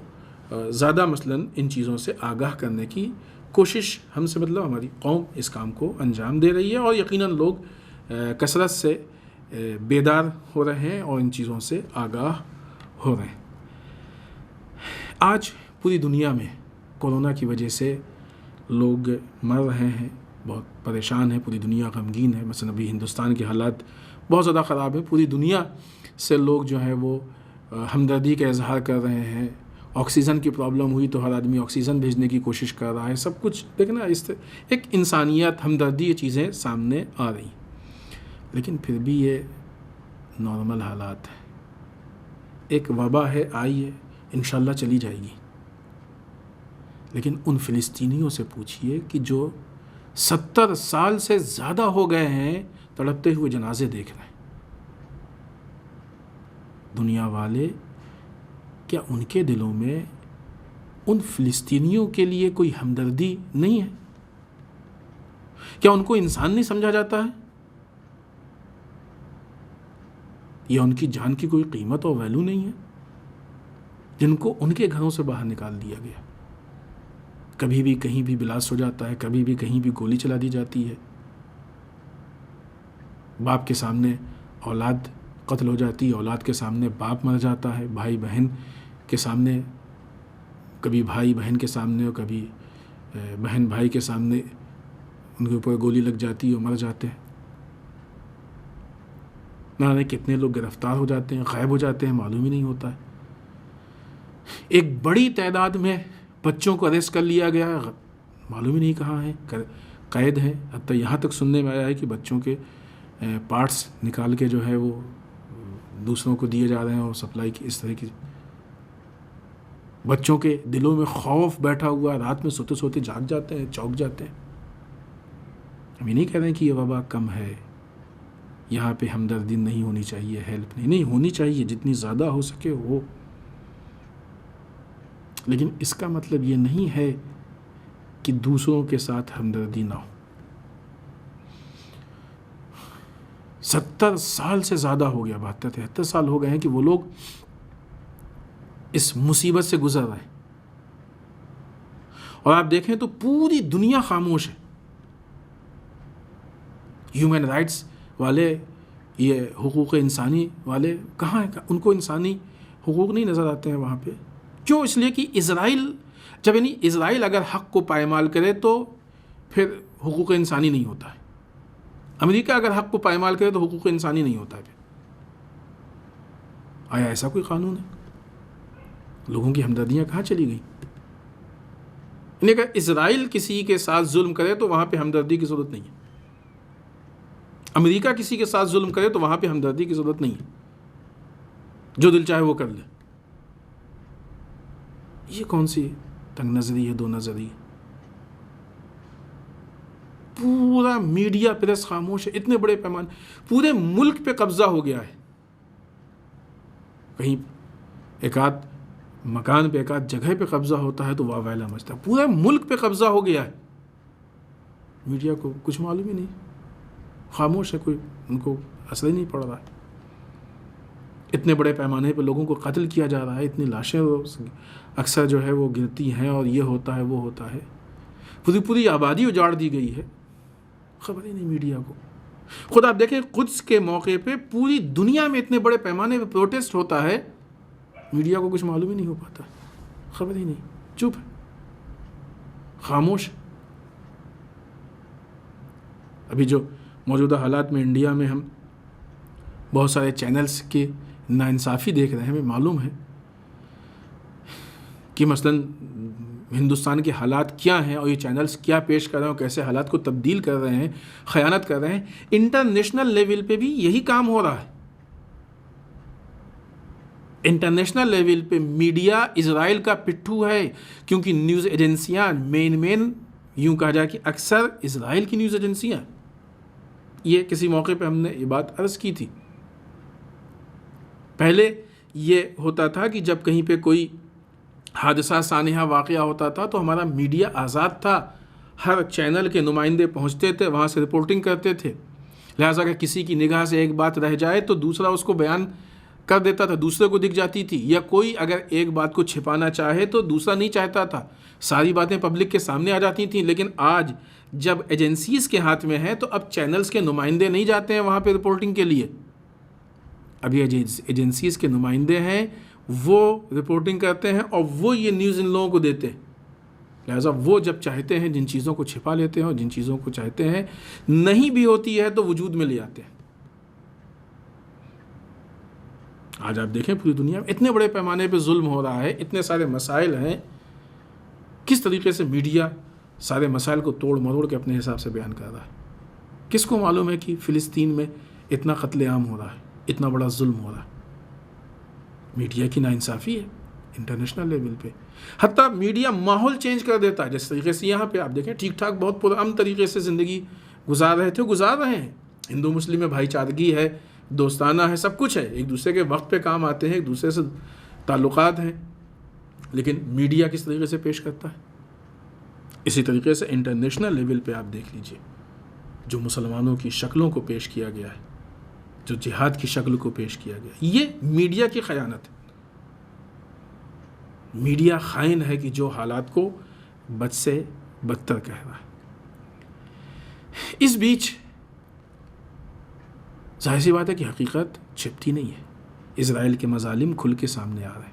زیادہ مثلاً ان چیزوں سے آگاہ کرنے کی کوشش ہم سے مطلب ہماری قوم اس کام کو انجام دے رہی ہے، اور یقیناً لوگ کثرت سے بیدار ہو رہے ہیں اور ان چیزوں سے آگاہ ہو رہے ہیں. آج پوری دنیا میں کورونا کی وجہ سے لوگ مر رہے ہیں، بہت پریشان ہیں، پوری دنیا غمگین ہے. مثلا ابھی ہندوستان کے حالات بہت زیادہ خراب ہیں، پوری دنیا سے لوگ جو ہیں وہ ہمدردی کا اظہار کر رہے ہیں. آکسیجن کی پرابلم ہوئی تو ہر آدمی آکسیجن بھیجنے کی کوشش کر رہا ہے. سب کچھ دیکھنا ایک انسانیت، ہمدردی، یہ چیزیں سامنے آ رہی، لیکن پھر بھی یہ نارمل حالات ہیں. ایک وبا ہے، آئی ہے، انشاءاللہ چلی جائے گی، لیکن ان فلسطینیوں سے پوچھئے کہ جو 70 سال سے زیادہ ہو گئے ہیں تڑپتے ہوئے جنازے دیکھ رہے ہیں. دنیا والے کیا ان کے دلوں میں ان فلسطینیوں کے لیے کوئی ہمدردی نہیں ہے؟ کیا ان کو انسان نہیں سمجھا جاتا ہے؟ یا ان کی جان کی کوئی قیمت اور ویلیو نہیں ہے جن کو ان کے گھروں سے باہر نکال دیا گیا؟ کبھی بھی کہیں بھی بلاسٹ ہو جاتا ہے، کبھی بھی کہیں بھی گولی چلا دی جاتی ہے، باپ کے سامنے اولاد قتل ہو جاتی ہے، اولاد کے سامنے باپ مر جاتا ہے، بھائی بہن کے سامنے، کبھی بھائی بہن کے سامنے اور کبھی بہن بھائی کے سامنے ان کے اوپر گولی لگ جاتی ہے اور مر جاتے ہیں. نہ جانے کتنے لوگ گرفتار ہو جاتے ہیں، غائب ہو جاتے ہیں، معلوم ہی نہیں ہوتا ہے. ایک بڑی تعداد میں بچوں کو اریسٹ کر لیا گیا ہے، معلوم ہی نہیں کہاں ہیں، قید ہیں. حتیٰ یہاں تک سننے میں آیا ہے کہ بچوں کے پارٹس نکال کے جو ہے وہ دوسروں کو دیے جا رہے ہیں اور سپلائی کی اس طرح کی. بچوں کے دلوں میں خوف بیٹھا ہوا، رات میں سوتے سوتے جاگ جاتے ہیں، چونک جاتے ہیں. ہم یہ نہیں کہہ رہے ہیں کہ یہ وبا کم ہے، یہاں پہ ہمدردی نہیں ہونی چاہیے، ہیلپ نہیں ہونی چاہیے، جتنی زیادہ ہو سکے ہو، لیکن اس کا مطلب یہ نہیں ہے کہ دوسروں کے ساتھ ہمدردی نہ ہو. 70 سال سے زیادہ ہو گیا، 72-73 سال ہو گئے ہیں کہ وہ لوگ اس مصیبت سے گزر رہے ہیں. اور آپ دیکھیں تو پوری دنیا خاموش ہے. ہیومن رائٹس والے، یہ حقوق انسانی والے کہاں ہیں؟ ان کو انسانی حقوق نہیں نظر آتے ہیں وہاں پہ. کیوں؟ اس لیے کہ اسرائیل اگر حق کو پائمال کرے تو پھر حقوق انسانی نہیں ہوتا ہے. امریکہ اگر حق کو پائمال کرے تو حقوق انسانی نہیں ہوتا ہے. آیا ایسا کوئی قانون ہے؟ لوگوں کی ہمدردیاں کہاں چلی گئی؟ یعنی اگر اسرائیل کسی کے ساتھ ظلم کرے تو وہاں پہ ہمدردی کی ضرورت نہیں ہے. امریکہ کسی کے ساتھ ظلم کرے تو وہاں پہ ہمدردی کی ضرورت نہیں ہے. جو دل چاہے وہ کر لے. یہ کون سی تنگ نظری ہے، دو نظری؟ پورا میڈیا پریس خاموش ہے. اتنے بڑے پیمانے، پورے ملک پہ قبضہ ہو گیا ہے. کہیں ایک آدھ مکان پہ، ایک آدھ جگہ پہ قبضہ ہوتا ہے تو واہ ویلا مچتا ہے. پورے ملک پہ قبضہ ہو گیا ہے. میڈیا کو کچھ معلوم ہی نہیں، خاموش ہے. کوئی ان کو اثر ہی نہیں پڑ رہا ہے. اتنے بڑے پیمانے پہ لوگوں کو قتل کیا جا رہا ہے. اتنی لاشیں اکثر جو ہے وہ گرتی ہیں، اور یہ ہوتا ہے وہ ہوتا ہے. پوری آبادی اجاڑ دی گئی ہے. خبر ہی نہیں میڈیا کو. خود آپ دیکھیں قدس کے موقع پہ پوری دنیا میں اتنے بڑے پیمانے پہ پروٹیسٹ ہوتا ہے، میڈیا کو کچھ معلوم ہی نہیں ہو پاتا. خبر ہی نہیں، چپ ہے، خاموش. ابھی جو موجودہ حالات میں انڈیا میں ہم بہت سارے چینلز کی ناانصافی دیکھ رہے ہیں. ہمیں معلوم ہے کہ مثلاً ہندوستان کے حالات کیا ہیں اور یہ چینلز کیا پیش کر رہے ہیں اور کیسے حالات کو تبدیل کر رہے ہیں، خیانت کر رہے ہیں. انٹرنیشنل لیول پہ بھی یہی کام ہو رہا ہے. انٹرنیشنل لیول پہ میڈیا اسرائیل کا پٹھو ہے، کیونکہ نیوز ایجنسیاں مین یوں کہا جائے کہ اکثر اسرائیل کی نیوز ایجنسیاں. یہ کسی موقع پہ ہم نے یہ بات عرض کی تھی. پہلے یہ ہوتا تھا کہ جب کہیں پہ کوئی حادثہ سانحہ واقعہ ہوتا تھا تو ہمارا میڈیا آزاد تھا. ہر چینل کے نمائندے پہنچتے تھے، وہاں سے رپورٹنگ کرتے تھے. لہٰذا اگر کسی کی نگاہ سے ایک بات رہ جائے تو دوسرا اس کو بیان کر دیتا تھا، دوسرے کو دکھ جاتی تھی. یا کوئی اگر ایک بات کو چھپانا چاہے تو دوسرا نہیں چاہتا تھا، ساری باتیں پبلک کے سامنے آ جاتی تھیں. لیکن آج جب ایجنسیز کے ہاتھ میں ہیں تو اب چینلز کے نمائندے نہیں جاتے ہیں وہاں پہ رپورٹنگ کے لیے. ابھی ایجنسیز کے نمائندے ہیں، وہ رپورٹنگ کرتے ہیں اور وہ یہ نیوز ان لوگوں کو دیتے ہیں. لہٰذا وہ جب چاہتے ہیں جن چیزوں کو چھپا لیتے ہیں، اور جن چیزوں کو چاہتے ہیں نہیں بھی ہوتی ہے تو وجود میں لے آتے ہیں. آج آپ دیکھیں پوری دنیا میں اتنے بڑے پیمانے پہ ظلم ہو رہا ہے، اتنے سارے مسائل ہیں. کس طریقے سے میڈیا سارے مسائل کو توڑ مروڑ کے اپنے حساب سے بیان کر رہا ہے. کس کو معلوم ہے کہ فلسطین میں اتنا قتل عام ہو رہا ہے، اتنا بڑا ظلم ہو رہا ہے؟ میڈیا کی ناانصافی ہے انٹرنیشنل لیول پہ. حتیٰ میڈیا ماحول چینج کر دیتا ہے. جس طریقے سے یہاں پہ آپ دیکھیں ٹھیک ٹھاک بہت پرامن طریقے سے زندگی گزار رہے ہیں. ہندو مسلم میں بھائی چارگی ہے، دوستانہ ہے، سب کچھ ہے، ایک دوسرے کے وقت پہ کام آتے ہیں، ایک دوسرے سے تعلقات ہیں. لیکن میڈیا کس طریقے سے پیش کرتا ہے؟ اسی طریقے سے انٹرنیشنل لیول پہ آپ دیکھ لیجئے جو مسلمانوں کی شکلوں کو پیش کیا گیا ہے، جو جہاد کی شکل کو پیش کیا گیا، یہ میڈیا کی خیانت ہے. میڈیا خائن ہے کہ جو حالات کو بد سے بدتر کہہ رہا ہے. اس بیچ ظاہر سی بات ہے کہ حقیقت چھپتی نہیں ہے. اسرائیل کے مظالم کھل کے سامنے آ رہے ہیں،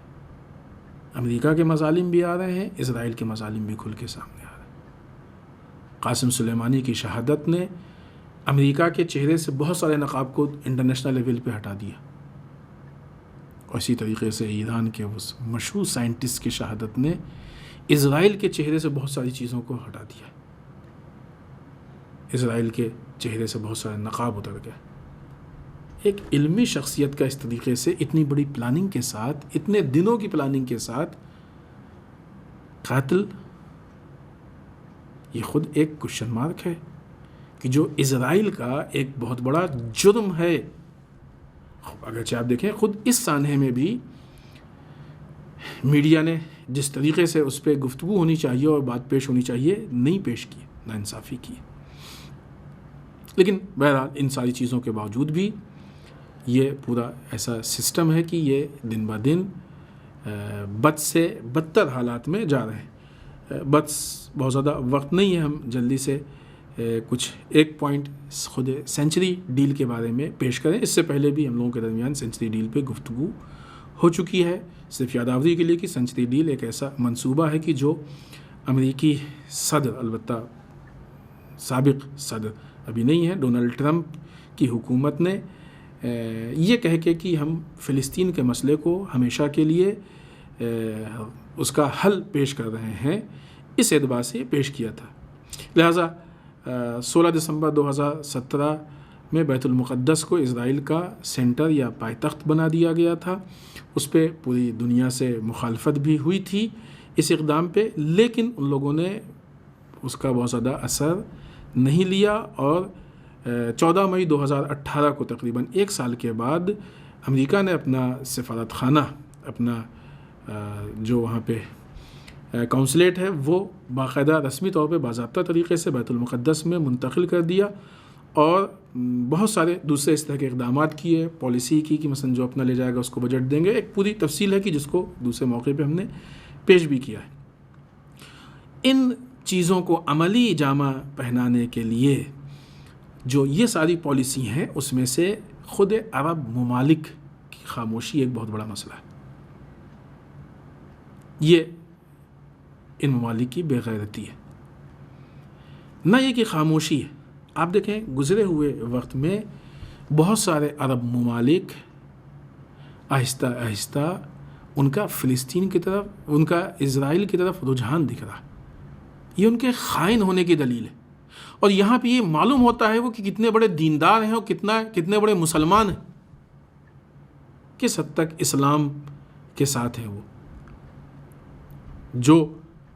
امریکہ کے مظالم بھی آ رہے ہیں، اسرائیل کے مظالم بھی کھل کے سامنے آ رہے ہیں. قاسم سلیمانی کی شہادت نے امریکہ کے چہرے سے بہت سارے نقاب کو انٹرنیشنل لیول پہ ہٹا دیا، اور اسی طریقے سے ایران کے اس مشہور سائنٹسٹ کی شہادت نے اسرائیل کے چہرے سے بہت ساری چیزوں کو ہٹا دیا. اسرائیل کے چہرے سے بہت سارے نقاب اتر گئے. ایک علمی شخصیت کا اس طریقے سے اتنی بڑی پلاننگ کے ساتھ، اتنے دنوں کی پلاننگ کے ساتھ قاتل، یہ خود ایک کوشچن مارک ہے کہ جو اسرائیل کا ایک بہت بڑا جرم ہے. اگرچہ آپ دیکھیں خود اس سانحے میں بھی میڈیا نے جس طریقے سے اس پہ گفتگو ہونی چاہیے اور بات پیش ہونی چاہیے نہیں پیش کی، ناانصافی کی۔ لیکن بہرحال ان ساری چیزوں کے باوجود بھی یہ پورا ایسا سسٹم ہے کہ یہ دن بہ دن بد سے بدتر حالات میں جا رہے ہیں۔ بس بہت زیادہ وقت نہیں ہے، ہم جلدی سے کچھ ایک پوائنٹ خود سینچری ڈیل کے بارے میں پیش کریں۔ اس سے پہلے بھی ہم لوگوں کے درمیان سینچری ڈیل پہ گفتگو ہو چکی ہے۔ صرف یادآوری کے لیے کہ سینچری ڈیل ایک ایسا منصوبہ ہے کہ جو امریکی صدر، البتہ سابق صدر ابھی نہیں ہے، ڈونلڈ ٹرمپ کی حکومت نے یہ کہہ کے کہ ہم فلسطین کے مسئلے کو ہمیشہ کے لیے اس کا حل پیش کر رہے ہیں، اس اعتبار سے پیش کیا تھا۔ لہٰذا 16 دسمبر 2017 میں بیت المقدس کو اسرائیل کا سینٹر یا پائیتخت بنا دیا گیا تھا۔ اس پہ پوری دنیا سے مخالفت بھی ہوئی تھی اس اقدام پہ، لیکن ان لوگوں نے اس کا بہت زیادہ اثر نہیں لیا، اور 14 مئی 2018 کو تقریباً ایک سال کے بعد امریکہ نے اپنا سفارت خانہ، اپنا جو وہاں پہ کونسلیٹ ہے، وہ باقاعدہ رسمی طور پہ باضابطہ طریقے سے بیت المقدس میں منتقل کر دیا، اور بہت سارے دوسرے اس طرح کے اقدامات کیے، پالیسی کی کہ مثلا جو اپنا لے جائے گا اس کو بجٹ دیں گے۔ ایک پوری تفصیل ہے کہ جس کو دوسرے موقع پہ ہم نے پیش بھی کیا ہے۔ ان چیزوں کو عملی جامہ پہنانے کے لیے جو یہ ساری پالیسی ہیں، اس میں سے خود عرب ممالک کی خاموشی ایک بہت بڑا مسئلہ ہے۔ یہ ان ممالک کی بے غیرتی ہے، نہ یہ کہ خاموشی ہے۔ آپ دیکھیں گزرے ہوئے وقت میں بہت سارے عرب ممالک آہستہ آہستہ ان کا فلسطین کی طرف، ان کا اسرائیل کی طرف رجحان دکھ رہا۔ یہ ان کے خائن ہونے کی دلیل ہے، اور یہاں پہ یہ معلوم ہوتا ہے وہ کہ کتنے بڑے دیندار ہیں اور کتنے بڑے مسلمان ہیں، کس حد تک اسلام کے ساتھ ہیں وہ، جو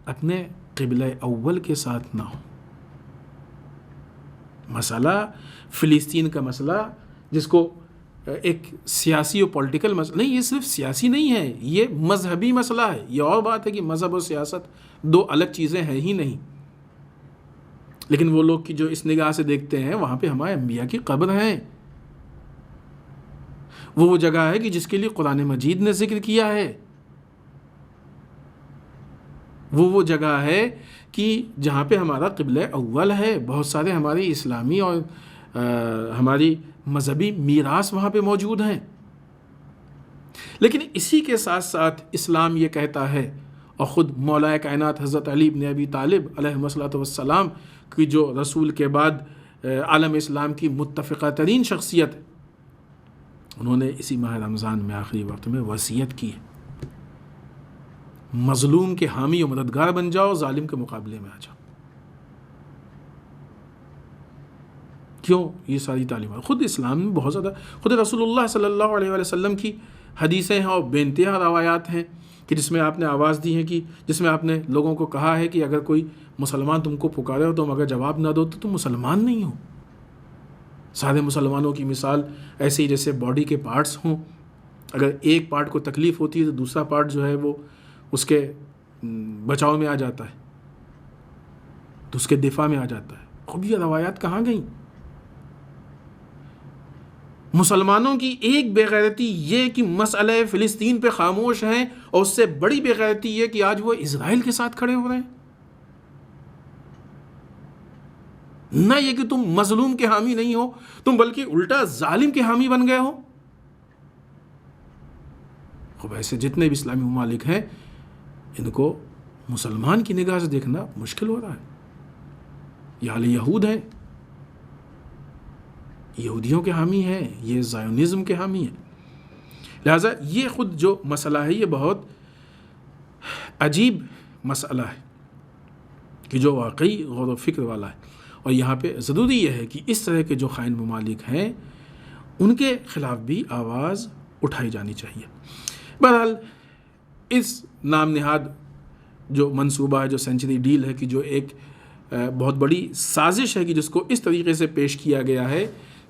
اپنے قبلہ اول کے ساتھ نہ ہو۔ مسئلہ فلسطین کا مسئلہ، جس کو ایک سیاسی اور پولیٹیکل مسئلہ نہیں، یہ صرف سیاسی نہیں ہے، یہ مذہبی مسئلہ ہے۔ یہ اور بات ہے کہ مذہب اور سیاست دو الگ چیزیں ہیں ہی نہیں، لیکن وہ لوگ کی جو اس نگاہ سے دیکھتے ہیں، وہاں پہ ہمارے انبیاء کی قبر ہیں، وہ جگہ ہے کہ جس کے لیے قرآن مجید نے ذکر کیا ہے، وہ جگہ ہے کہ جہاں پہ ہمارا قبلہ اول ہے، بہت سارے ہماری اسلامی اور ہماری مذہبی میراث وہاں پہ موجود ہیں۔ لیکن اسی کے ساتھ ساتھ اسلام یہ کہتا ہے، اور خود مولا کائنات حضرت علی بن ابی طالب علیہ الصلوۃ والسلام کی جو رسول کے بعد عالم اسلام کی متفقہ ترین شخصیت، انہوں نے اسی ماہ رمضان میں آخری وقت میں وصیت کی، مظلوم کے حامی و مددگار بن جاؤ، ظالم کے مقابلے میں آ جاؤ۔ کیوں یہ ساری تعلیمات؟ خود اسلام میں بہت زیادہ، خود رسول اللہ صلی اللہ علیہ وسلم کی حدیثیں ہیں اور بے انتہا روایات ہیں کہ جس میں آپ نے آواز دی ہے، کہ جس میں آپ نے لوگوں کو کہا ہے کہ اگر کوئی مسلمان تم کو پکارے ہو، تم اگر جواب نہ دو تو تم مسلمان نہیں ہو۔ سارے مسلمانوں کی مثال ایسے ہی جیسے باڈی کے پارٹس ہوں، اگر ایک پارٹ کو تکلیف ہوتی ہے تو دوسرا پارٹ جو ہے وہ اس کے بچاؤ میں آ جاتا ہے، تو اس کے دفاع میں آ جاتا ہے۔ خب یہ روایات کہاں گئیں؟ مسلمانوں کی ایک بے غیرتی یہ کہ مسئلہ فلسطین پہ خاموش ہیں، اور اس سے بڑی بے غیرتی یہ کہ آج وہ اسرائیل کے ساتھ کھڑے ہو رہے ہیں۔ نہ یہ کہ تم مظلوم کے حامی نہیں ہو، تم بلکہ الٹا ظالم کے حامی بن گئے ہو۔ خب ایسے جتنے بھی اسلامی ممالک ہیں، ان کو مسلمان کی نگاہ سے دیکھنا مشکل ہو رہا ہے۔ یہ حال یہود ہے، یہودیوں کے حامی ہیں، یہ زائونزم کے حامی ہیں۔ لہٰذا یہ خود جو مسئلہ ہے، یہ بہت عجیب مسئلہ ہے کہ جو واقعی غور و فکر والا ہے، اور یہاں پہ ضروری یہ ہے کہ اس طرح کے جو خائن ممالک ہیں ان کے خلاف بھی آواز اٹھائی جانی چاہیے۔ بہرحال اس نام نہاد جو منصوبہ ہے، جو سینچری ڈیل ہے، کہ جو ایک بہت بڑی سازش ہے کہ جس کو اس طریقے سے پیش کیا گیا ہے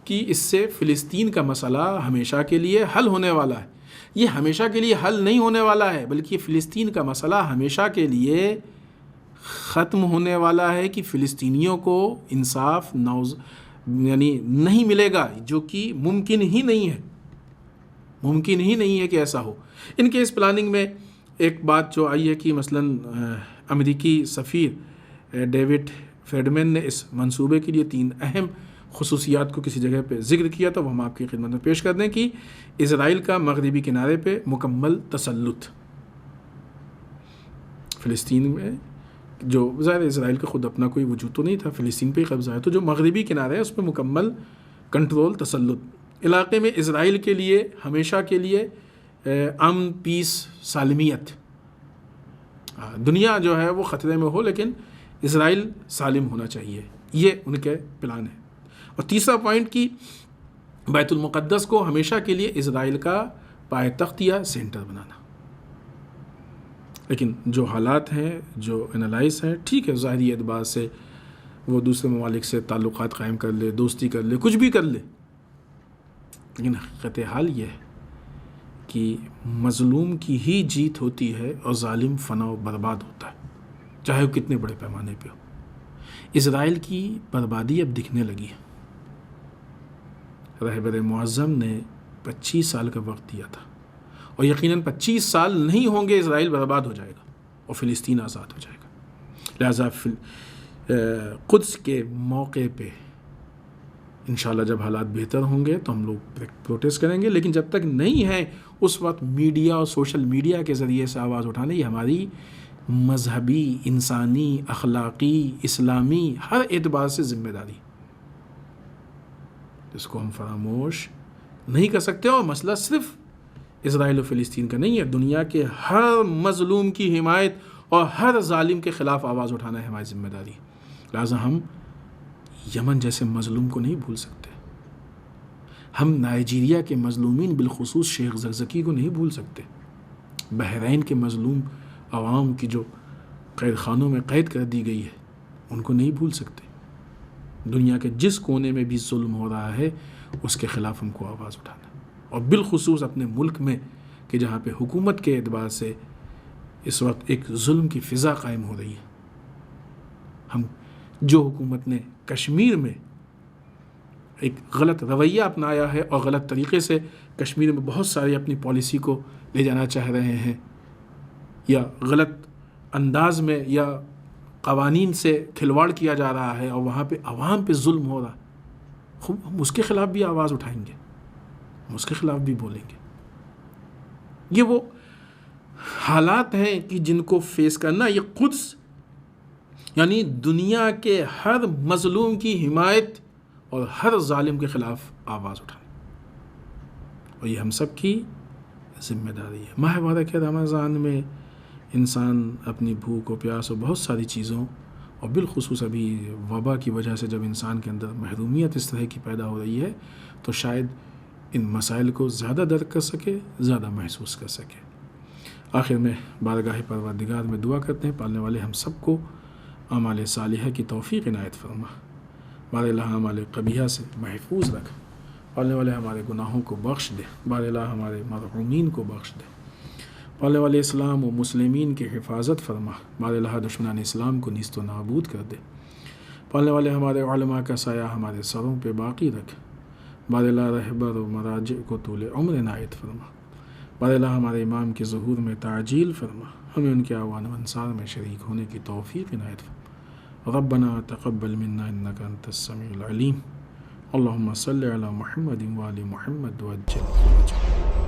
کہ اس سے فلسطین کا مسئلہ ہمیشہ کے لیے حل ہونے والا ہے. یہ ہمیشہ کے لیے حل نہیں ہونے والا ہے، بلکہ فلسطین کا مسئلہ ہمیشہ کے لیے ختم ہونے والا ہے کہ فلسطینیوں کو انصاف یعنی نہیں ملے گا، جو کہ ممکن ہی نہیں ہے. ممکن ہی نہیں ہے کہ ایسا ہو. ان کے اس پلاننگ میں ایک بات جو آئی ہے کہ مثلاً امریکی سفیر ڈیوڈ فریڈمین نے اس منصوبے کے لیے 3 اہم خصوصیات کو کسی جگہ پہ ذکر کیا تھا، وہ ہم آپ کی خدمت میں پیش کر دیں کہ اسرائیل کا مغربی کنارے پہ مکمل تسلط. فلسطین میں جو ظاہر اسرائیل کا خود اپنا کوئی وجود تو نہیں تھا، فلسطین پہ ہی قبضہ ہے، تو جو مغربی کنارے ہے اس پہ مکمل کنٹرول، تسلط. علاقے میں اسرائیل کے لیے ہمیشہ کے لیے امن، پیس، سالمیت. دنیا جو ہے وہ خطرے میں ہو لیکن اسرائیل سالم ہونا چاہیے، یہ ان کے پلان ہے. اور تیسرا پوائنٹ کہ بیت المقدس کو ہمیشہ کے لیے اسرائیل کا پائے تخت یا سینٹر بنانا. لیکن جو حالات ہیں، جو انالائز ہیں، ٹھیک ہے، ظاہری اعتبار سے وہ دوسرے ممالک سے تعلقات قائم کر لے، دوستی کر لے، کچھ بھی کر لے، لیکن حقیقت حال یہ ہے کہ مظلوم کی ہی جیت ہوتی ہے اور ظالم فنا و برباد ہوتا ہے، چاہے وہ کتنے بڑے پیمانے پہ ہو. اسرائیل کی بربادی اب دکھنے لگی ہے. رہبر معظم نے 25 سال کا وقت دیا تھا، اور یقیناً 25 سال نہیں ہوں گے اسرائیل برباد ہو جائے گا اور فلسطین آزاد ہو جائے گا. لہٰذا قدس کے موقع پہ انشاءاللہ جب حالات بہتر ہوں گے تو ہم لوگ پروٹیسٹ کریں گے، لیکن جب تک نہیں ہے اس وقت میڈیا اور سوشل میڈیا کے ذریعے سے آواز اٹھانے، یہ ہماری مذہبی، انسانی، اخلاقی، اسلامی ہر اعتبار سے ذمہ داری، اس کو ہم فراموش نہیں کر سکتے. اور مسئلہ صرف اسرائیل و فلسطین کا نہیں ہے، دنیا کے ہر مظلوم کی حمایت اور ہر ظالم کے خلاف آواز اٹھانا ہے ہماری ذمہ داری. لہٰذا ہم یمن جیسے مظلوم کو نہیں بھول سکتے، ہم نائجیریا کے مظلومین بالخصوص شیخ زرزکی کو نہیں بھول سکتے، بحرین کے مظلوم عوام کی جو قید خانوں میں قید کر دی گئی ہے ان کو نہیں بھول سکتے. دنیا کے جس کونے میں بھی ظلم ہو رہا ہے اس کے خلاف ہم کو آواز اٹھانا ہے، اور بالخصوص اپنے ملک میں کہ جہاں پہ حکومت کے اعتبار سے اس وقت ایک ظلم کی فضا قائم ہو رہی ہے. ہم جو حکومت نے کشمیر میں ایک غلط رویہ اپنایا ہے اور غلط طریقے سے کشمیر میں بہت ساری اپنی پالیسی کو لے جانا چاہ رہے ہیں، یا غلط انداز میں یا قوانین سے کھلواڑ کیا جا رہا ہے اور وہاں پہ عوام پہ ظلم ہو رہا ہے، ہم اس کے خلاف بھی آواز اٹھائیں گے، ہم اس کے خلاف بھی بولیں گے. یہ وہ حالات ہیں کہ جن کو فیس کرنا، یہ قدس یعنی دنیا کے ہر مظلوم کی حمایت اور ہر ظالم کے خلاف آواز اٹھانا، اور یہ ہم سب کی ذمہ داری ہے. ماہ مبارک رمضان میں انسان اپنی بھوک و پیاس اور بہت ساری چیزوں، اور بالخصوص ابھی وبا کی وجہ سے جب انسان کے اندر محرومیت اس طرح کی پیدا ہو رہی ہے تو شاید ان مسائل کو زیادہ درک کر سکے، زیادہ محسوس کر سکے. آخر میں بارگاہ پروردگار میں دعا کرتے ہیں پالنے والے ہم سب کو اعمال صالحہ کی توفیق عنایت فرما. بار الہ اعمال قبیحہ سے محفوظ رکھ، پالنے والے ہمارے گناہوں کو بخش دے، بار الہ ہمارے مرحومین کو بخش دے، پالنے والے اسلام و مسلمین کی حفاظت فرما، بار الہ دشمنان اسلام کو نیست و نابود کر دے، پالنے والے ہمارے علماء کا سایہ ہمارے سروں پہ باقی رکھ، بار الہ رہبر و مراجع کو طول عمر عنایت فرما، بار الہ ہمارے امام کے ظہور میں تعجیل فرما، ہمیں ان کے اعوان و انصار میں شریک ہونے کی توفیق عنایت فرما. ربنا تقبل منا انك انت السميع العليم. اللهم صل على محمد وآل محمد وعجل فرجهم.